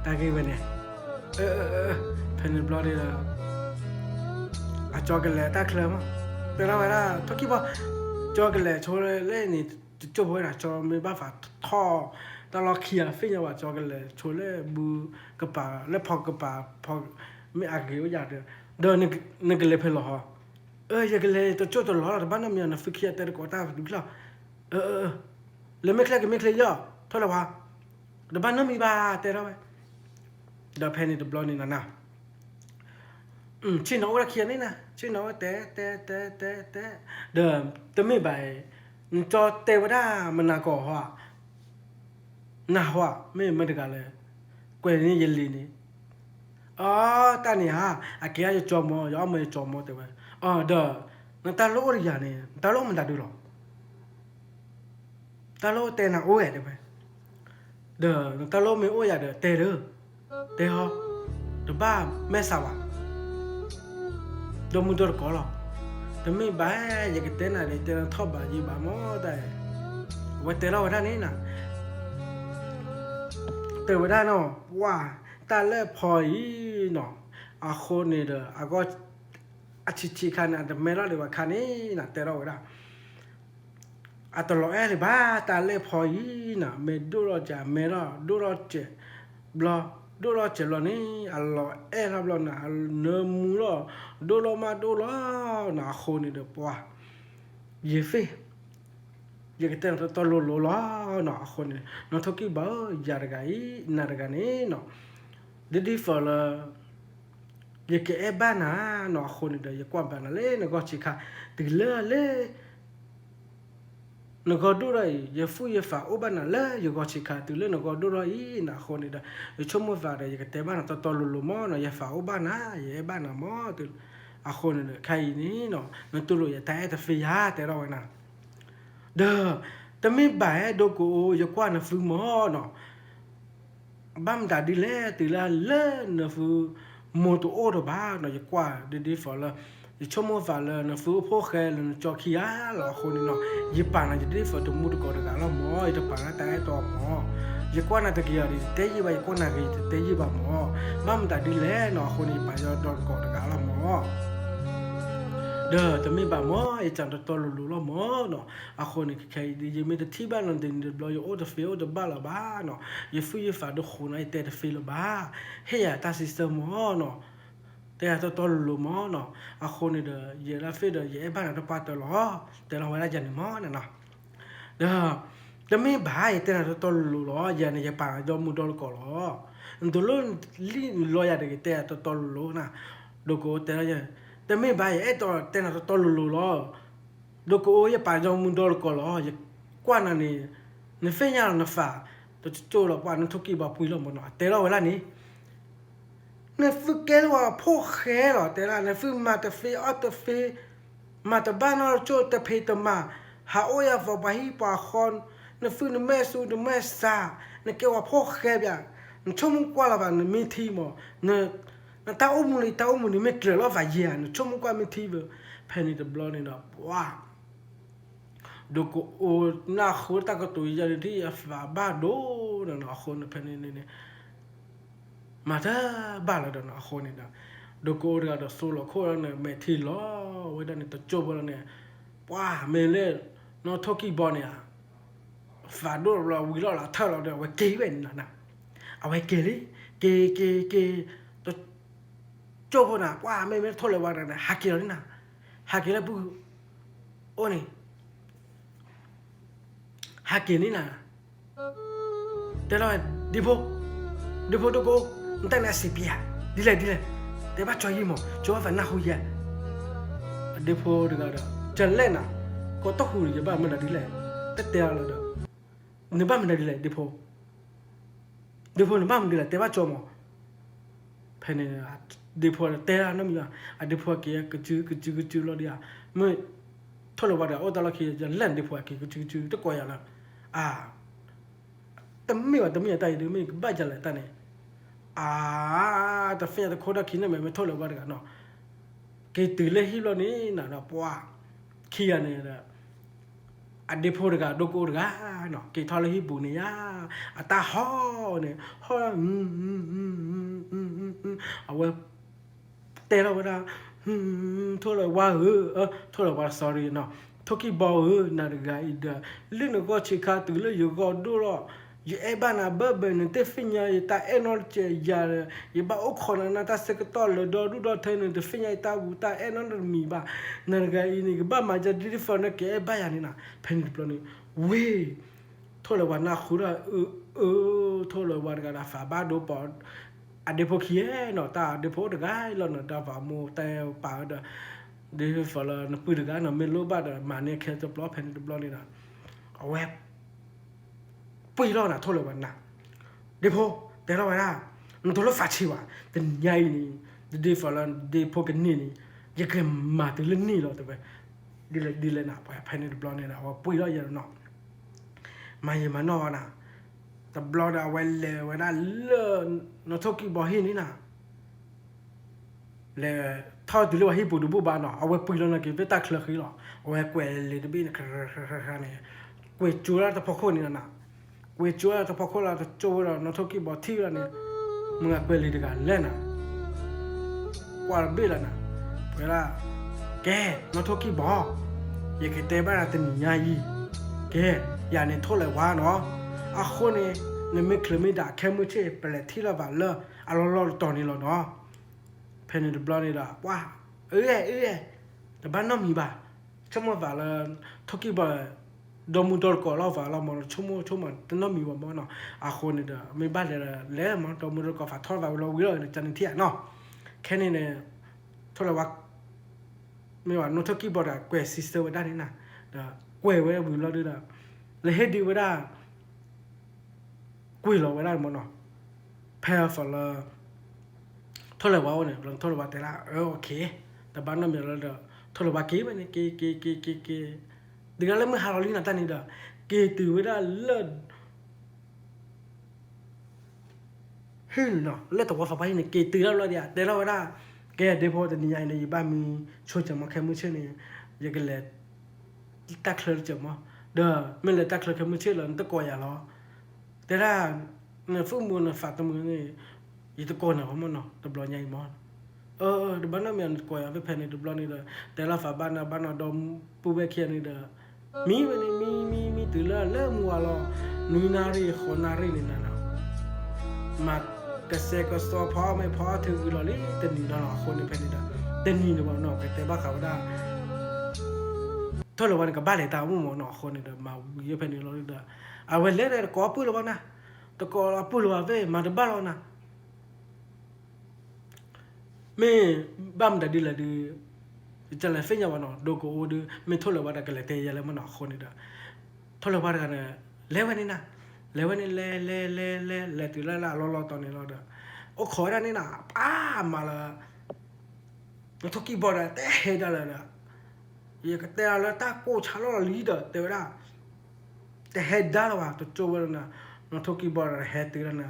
ตากี่วันเนี่ยเพนบลอนี่ละจอกันเลยตาเคลิ้มแต่ละเวลาทุกทีว่าจอกันเลยโชว์เล่นนี่จบไว้ละจอไม่บ้าฝาท่อตลอดเขียฟิ้งว่าจอกันเลยโชว์เล่บูกระป๋าเล่พอกระป๋าพอไม่อาเกี่ยวอยากเดินนึกเลยเพลออยากเลยตัวโจ้ตัวหล่อแต่บ้านน้ำมันฟิกเขียแต่ก็ตาดูกล้าเลยไม่เคลียร์ย่อเท่าไหร่วะแต่บ้านน้ำมีบ้าแต่ละเว้ยเดี๋ยวเพนนี่ตัวบล็อกนี่นะ ชื่อน้องว่าเขียนนี่นะชื่อน้องแต่เดิมแต่ไม่ใบจอเทวดามันน่าก่อว่าน่าว่าไม่ได้กันเลยกวนนี่ยันลีนี่อ๋อตานี่ฮะอาเกียจะจอมอยอมไม่จอมแต่ว่าอ๋อเด้อนั่นตาโลอะไรอย่างนี้ตาโลมันได้ดูหรอตาโลเตน่ะโอ้ยเด้อไปเด้อนั่นตาโลไม่โอ้ยเด้อเตเด้อเตฮะเด้อบ้าแม่สาวดมุดรกอลแต่ไม่บ้าอย่างเตน่ะเตน่ะทอบบ้าจีบ้าหมดแต่ว่าเตเราได้นี่นะแต่ว่าได้เนาะว่าตาเล่พอยเนาะอาคนนี่เด้ออาก็อาชิคันอันเดเมล่าเลยว่าคันนี้นะแต่เราได้อาตลอดเลยบ้าตาเล่พอยนะเมดูรอจ่าเมล่าดูรอเจบลาดูรอเจลนี่อัลลอฮ์รับบลานะเนมูลดูรอมาดูรอนะคนนี่เด้อปัวเยฟยังเต้นตัวโลโลล้อเนาะคนนี้น้องทุกี้บ่ยาร์กายนาร์กานี่เนาะดีฟอลยังเก็บบ้านนะเนาะคนนี้เดี๋ยวยังกวนบ้านเลยเนาะก็ชิคาติเลเลยเนาะก็ดูไรยังฟูยังฟ้าอุบ้านเลยยังก็ชิคาติเลเนาะก็ดูไรนะคนนี้เดี๋ยวชมว่าฟ้าเดี๋ยวยังเต้บ้านตัวโลโลมอเนาะยังฟ้าอุบ้านนะยังบ้านนะมอติอาคนนี้ใครนี่เนาะนั่นตัวรู้ยังแต่ฟิยาแต่เราเนาะเด้อแต่ไม่บ่ายดกูอยากว่านะฟูหมอเนาะบ้ามดาดีแลตีละเล่นนะฟูโมตัวโอตัวบ้าเนาะอยากว่าดีฟอลอยากชมว่าฟอลนะฟูพวกแค่ลจอขี้ยาหรอคนนี้เนาะยี่ปานะจะดีฟอลตัวมูดก็ได้กันแล้วหมอจะปานะแต่ตัวหมออยากว่านะตะกี้อะไรเตยี่ไปอยากว่านะกี่เตยี่บ้าหมอบ้ามดาดีแลเนาะคนนี้ไปจะโดนก็ได้กันแล้วหมอเด้อแต่ไม่บ่ามอไอ้จันตัวลุละมอเนาะอาคนนี่ใครดียังไม่ได้ที่บ้านนั่นเดินเดือดร้อนอยู่โอ้เดฟิโอเดบ้าละบ้าเนาะยังฟื้นยังฝาดคนไอ้เตะเดฟิละบ้าเฮียตาซิสเตอร์มอเนาะแต่ตัวลุมอเนาะอาคนนี่เด้อเยลาฟิเด้อเยบ้านนั่นตัวปาตัวล้อแต่เราเวลาจันมอเนาะเด้อแต่ไม่บ่ายแต่ตัวลุล้อยันยังป่าดอมุดอลก่อล้อตัวลุลีลอยอะไรแต่ตัวลุนะดูกูแต่ละยันแต่ไม่ไปไอ้ตัวเต้นตัวลุลุล้อดูกูอย่าไปจอมุนดอลก็ล้ออย่ากว่านั่นนี่นี่เฟี้ยงนั่นฟ้าตัวโจ้ละว่านั่นทุกกี่บาปุยละมันเนาะแต่เราเวลานี้นี่ฝึกแกว่าพ่อแค่หรอแต่ละนี่ฝึกมาแต่ฟีอัตฟีมาแต่บ้านเราโจ้แต่เพตมาหาโอยาฟบาฮีปาคอนนี่ฝึกนี่แม่สู้นี่แม่ซานี่แกว่าพ่อแค่แบบนี่ชมกว่าละบ้านนี่มีทีมนี่那到我们里面得了发炎，全部关没体不，陪你的不了你了，哇！如果我那后大个对家的地发巴多，那后那陪你，嘛他巴了的那后你的，如果我的收了可能没体了，我的你的做不了呢，哇！没嘞，那托起包呢，发多了，为了啦，他了的，我给人了呢，啊，我给哩，给。โจ้คนน่ะว่าไม่โทษเลยว่านะฮักกี้แล้วนี่นะฮักกี้แล้วปุ๊บโอ้นี่ฮักกี้นี่นะแต่เราดิโพตัวกูมันตั้งแต่สิบปีอะดีเลยแต่ว่าจอยมั้งจอยว่าฝันน่าหุยอะดิโพดีกว่าจะเล่นนะก็ต้องหุยจะบ้ามันอะไรดีเลยแต่เตี้ยแล้วเด้อในบ้านมันอะไรดีเลยดิโพในบ้านมันดีเลยแต่ว่าจอยมั้งเพนเนี่ยดิพอเตะนั่นมีอ่ะดิพอเกี่ยกจื้อแล้วเดียเมื่อทรวดอ่ะโอ้ตลอดขี้จะเล่นดิพอเกี่ยกจื้อตะกอยอะไรแต่ไม่ว่าแต่ไม่ตายดิไม่บ้าจังเลยตอนนี้แต่เฟียแต่โคตรขี้เนี่ยไม่ทรวดกันเนาะเกี่ยตื่นเลยฮิโลนี่น่ะปัวขี้อันนี้นะอันดิพอร์กาดูกูร์กาเนาะเกี่ยทอลฮิบุนี่ยาตาฮอเนี่ยฮอเอาไว้แต่เราเวลาทั่วเลยว่าทั่วเลยว่า sorry เนาะทุกที่บอกนาฬิกาอีเดียเรื่องก็ชิคาตื่นเลยอยู่ก็ดูหรอยี่เอบ้านอ่ะเบอร์เนี่ยเตฟิญญาตาเอนอร์เจียาเลยยี่บ้าอุคอนน่ะตาเสกตอลเลยดูเธอเนี่ยเตฟิญญาตาบูตาเอนอร์มีบ้านาฬิกาอีนี่ก็บ้ามาจะดีฟอนเนี่ยแกบ้าอย่างนี้นะเพนดิปลนี่เว้ยทั่วเลยว่าน่าขุดทั่วเลยว่ากันนะฝาบ้าดูปอด à để phố kia nó ta để phố được cái là nó ta vào mua tay bảo được để phải là nó bự được cái nó mình lúc bắt mà này kia cho blog pen blog này nè web bự lo nè thôi là bạn nè để phố để lo vậy đó nó thôi là phát triển quá tên nhảy này để phải là để phố cái này giờ cái mà từ lên này rồi tụi bay đi lên nào pen blog này nè bự lo giờ nó mà nó nèแต่บล็อกเอาไว้เลยเวลาเลิกนทกิบอกให้นี่นะเลยถ้าดูเลยว่าให้ปูดูบูบานเนาะเอาไว้ปุยแล้วนะกิไปตักเคลือขี้หรอเอาไว้กวยเลยดูบีนะค่ะเนี่ยกวยจูแล้วแต่พอคนนี่นะกวยจูแล้วแต่พอคนเราจะจูแล้วนทกิบอกที่แล้วเนี่ยมึงกวยเลยดีกันเล่นนะกว่าบีแล้วนะเวลาแกนทกิบอกอย่าเกิดเตะบ้านแต่หนีง่ายแกอย่าเนี่ยโทษเลยว่าเนาะอาคนเนี่ยในไม่เคยไม่ด่าแค่ไม่ใช่เปล่าที่เราบ้านเลิกเราตอนนี้เราเนาะเพนด์บล็อกนี่ละว้าแต่บ้านน้องมีบ้าชั่วโมงบ้านละทุกที่บ้านดอมุดอร์ก่อเราบ้านเรามันชั่วโมงแต่น้องมีบ้านเนาะอาคนเนี่ยไม่บ้านเลยแล้วมันดอมุดอร์ก่อฝาทอดบ้านเราวิโรจน์จันทร์เที่ยเนาะแค่นี้เนี่ยทุกเราว่าไม่ว่าโน้ตทุกที่บ้านเกวยซิสเตอร์ไว้ได้นี่นะเกวยไว้วิโรจน์ด้วยนะเลยเฮ็ดดีไว้ได้กุยเราไว้ได้หมดเนาะแพ้ฝรั่งทอดเลยว่าเนี่ยเราทอดเลยว่าแต่ละโอเคแต่บ้านนั้นมีอะไรเด้อทอดเลยว่าเก๋ไปเนี่ยเก๋เดี๋ยวเราไม่หาเราลีน่าตานี่เด้อเก๋ตื่นไว้ได้เลิศเฮ้ยเนาะเลิศตัวว่าฝาไปเนี่ยเก๋ตื่นแล้วเราเดี๋ยวแต่เราไว้ได้แกเดี๋ยวพอจะนี่ยังในบ้านมีช่วยจะมาแค่มือเชื่อเนี่ยยังก็เลยตักเคลื่อนจะมาเด้อไม่เลยตักเคลื่อนแค่มือเชื่อเลยตะโกนอย่างเราแต่ถ้าเนี่ยฟุ้งมือเนี่ยฝาดตัวมือนี่ยี่ตะโกนเหรอมันเนาะตะบลอยใหญ่มอนเดี๋ยวบ้านเราเนี่ยกวยเอาไปแผ่นในตะบลอยนี่เลยแต่ละฝาบ้านเราดมปูเบเคียนี่เด้อมีวันนี้มีตื่นแล้วเริ่มวัวเรานุยนารีคนนารีนี่นะมาเกษตรก็สอบพอไม่พอถึงวิโรลีแต่นี่นะคนในแผ่นนี่เด้อแต่นี่เนี่ยเนาะแต่บ้าเขาได้ถ้าเราวันกับบ้านเลยตามุ่งมองเนาะคนนี่เด้อมาเยอะแผ่นนี่เราเด้อเอาไว้เล่นเลยก็พูดแล้วนะตะกอพูดแล้วเว้ยมาดูบ้านเรานะไม่บ้านแต่ดีละดีจะเลยเฟี้ยวันเนาะดูก็ดูไม่ทุเรศว่าแต่ก็เลยเตยเลยมันเนาะคนนี่เด้อทุเรศว่ากันเนี่ยเล่วันนี้นะเล่วันนี้เล่ตื่นแล้วเราตอนนี้เราเด้อโอ้ขอได้นี่นะมาละมันทุกกี่บอลแต่เฮดอะไรนะยังก็แต่ละตาโก้ชาลอลีเด้อแต่ว่าแต่เฮดได้แล้วว่าตัวโจวนะนอทกิบอลเฮดตีแล้วนะ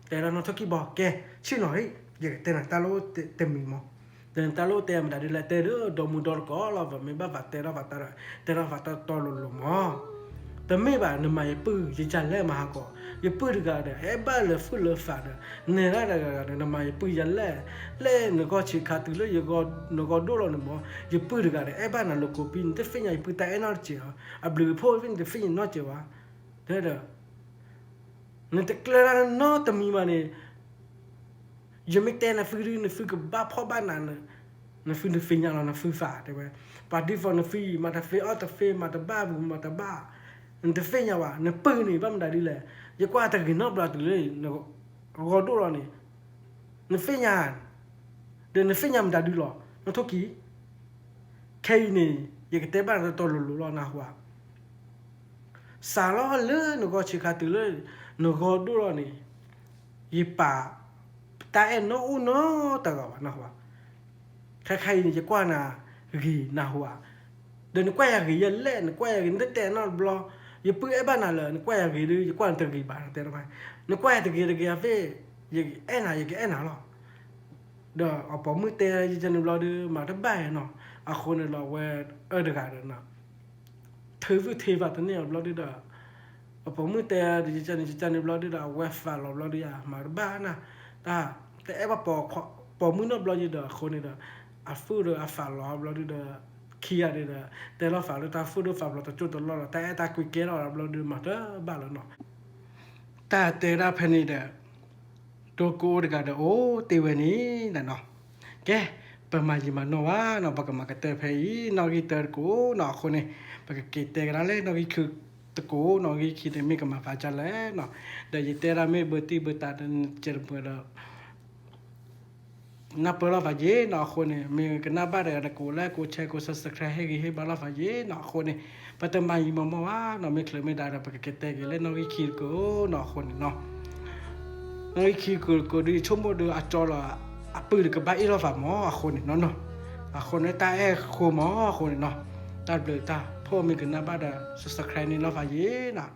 แต่เรานอทกิบอลแกชิหน่อยยังแต่นั่นตาโลเต็มมีมั้งแต่นั่นตาโลเต็มได้ดีเลยแต่เรื่องดอมุดอร์ก็เราแบบไม่บ้าแต่เราฟัตตอลุมั้งแต่ไม่บ้าเนี่ยมาปื้อยังจันเล่มาหาก็ยังปื้อดีกันเนี่ยบ้าเลยฟื้นเลยฝาเนี่ยเนี่ยอะไรกันเนี่ยมาปื้อยันเล่เนี่ยก็ชิคาตุเลยยังก็ดูเราเนี่ยมั้งยังปื้อดีกันเนี่ยบ้านั่นลูกปีนแต่ฟินยังปื้อแต่เอ็นอาร์จีอ่ะบลูพ่อฟินแต่ฟินนอจีวะเด้อเนี่ยแต่คลาร์นอตมีมาเนี่ยยังไม่แต่นะฟื้นกับบ้าพ่อบ้านนั่นเนี่ยฟื้นยังเราเนี่ยฟื้นฝาได้ไหมปาร์ตี้ฟอนเนี่ยฟื้นมาแต่ฟื้นแต่ฟื้นมาแต่บ้าบุมาแต่บ้าเนี่ยฟื้นยังวะเนี่ยปืนนี่บ้ามันได้ดีเลยยังกว่าแต่กินนอกบลาตัวเลยเนี่ยก็ดูเราเนี่ยฟื้นยังเดี๋ยวเนี่ยฟื้นยังมันได้ดีหรอเนี่ยทุกทีแค่นี้ยังก็แต่บ้านเราตัวลุเราหน้าหัวสารล้อเลื่อนก็ชิคาตุเลยนก็ดูแล้วนี่ยี่ป่าตาเอ็นโน่โน่ตะกวะนะหัวใครนี่จะกว่านะกีนะหัวเดินกว่าอย่างกียันเล่นกว่าอย่างกีนั่นแต่นอนบล็อกยี่ปื้อบ้านน่ะเลยกว่าอย่างกีดูจะกว่าตะกี้บ้านแต่ละไปนกว่าตะกี้อาเฟ่ยังเอ็นหรอเดี๋ยวเอาปอมือเตะจะนึกเราดูมาทั้งบ้านเนาะอาคนเราเวเด็กกันเนาะถือวิธีว่าตอนนี้เราดูได้ผมมือแต่ดิฉันเราดูได้เว็บฟ้าเราดูได้มาบ้านนะแต่ว่าพอมือนบเราดูได้คนนี้ได้อาฟูดูอาฟ้าเราดูได้ขี้อะไรได้แต่เราฟ้าเราตาฟูดูฟ้าเราตาจุดเราแต่ตาคุยเกล้เราดูมาได้บ้านเราเนาะแต่ละเพนี่ได้ตัวกูดีกันโอ้ตีวันนี้นะเนาะแกประมาณยี่มันเนาะว่าเนาะปากมาเตะเพย์นอกิเตอร์กูเนาะคนนี้ปากกิเตะกันเลยนอกิคือ ตะโกเนาะกี่คิดไม่ก็มาฟ้าจันแล้วเนาะเดี๋ยวเตระไม่เบอร์ตีเบอร์ตาเดินเจอเบอร์นับเปล่าฟ้าเย่เนาะคนเนี่ยมีกันนับบ้านอะไรกูแล้วกูแชร์กูสับสไครให้กี่ให้บ้านฟ้าเย่เนาะคนเนี่ยปัตตานีมาว่าเนาะไม่เคยไม่ได้เราไปเก็ตเตะกันเลยเนาะกี่คิดกูเนาะคนเนาะน้อยคิดกูดีชั่วโมงเดียวอาจจะละปืนกับใบเราฟ้าหมอคนเนาะเนาะคนในตาโคหมอคนเนาะตาเบลตาพ่อมีกันนับบ้านสับสไครนี่เราฟ้าเย่เนาะ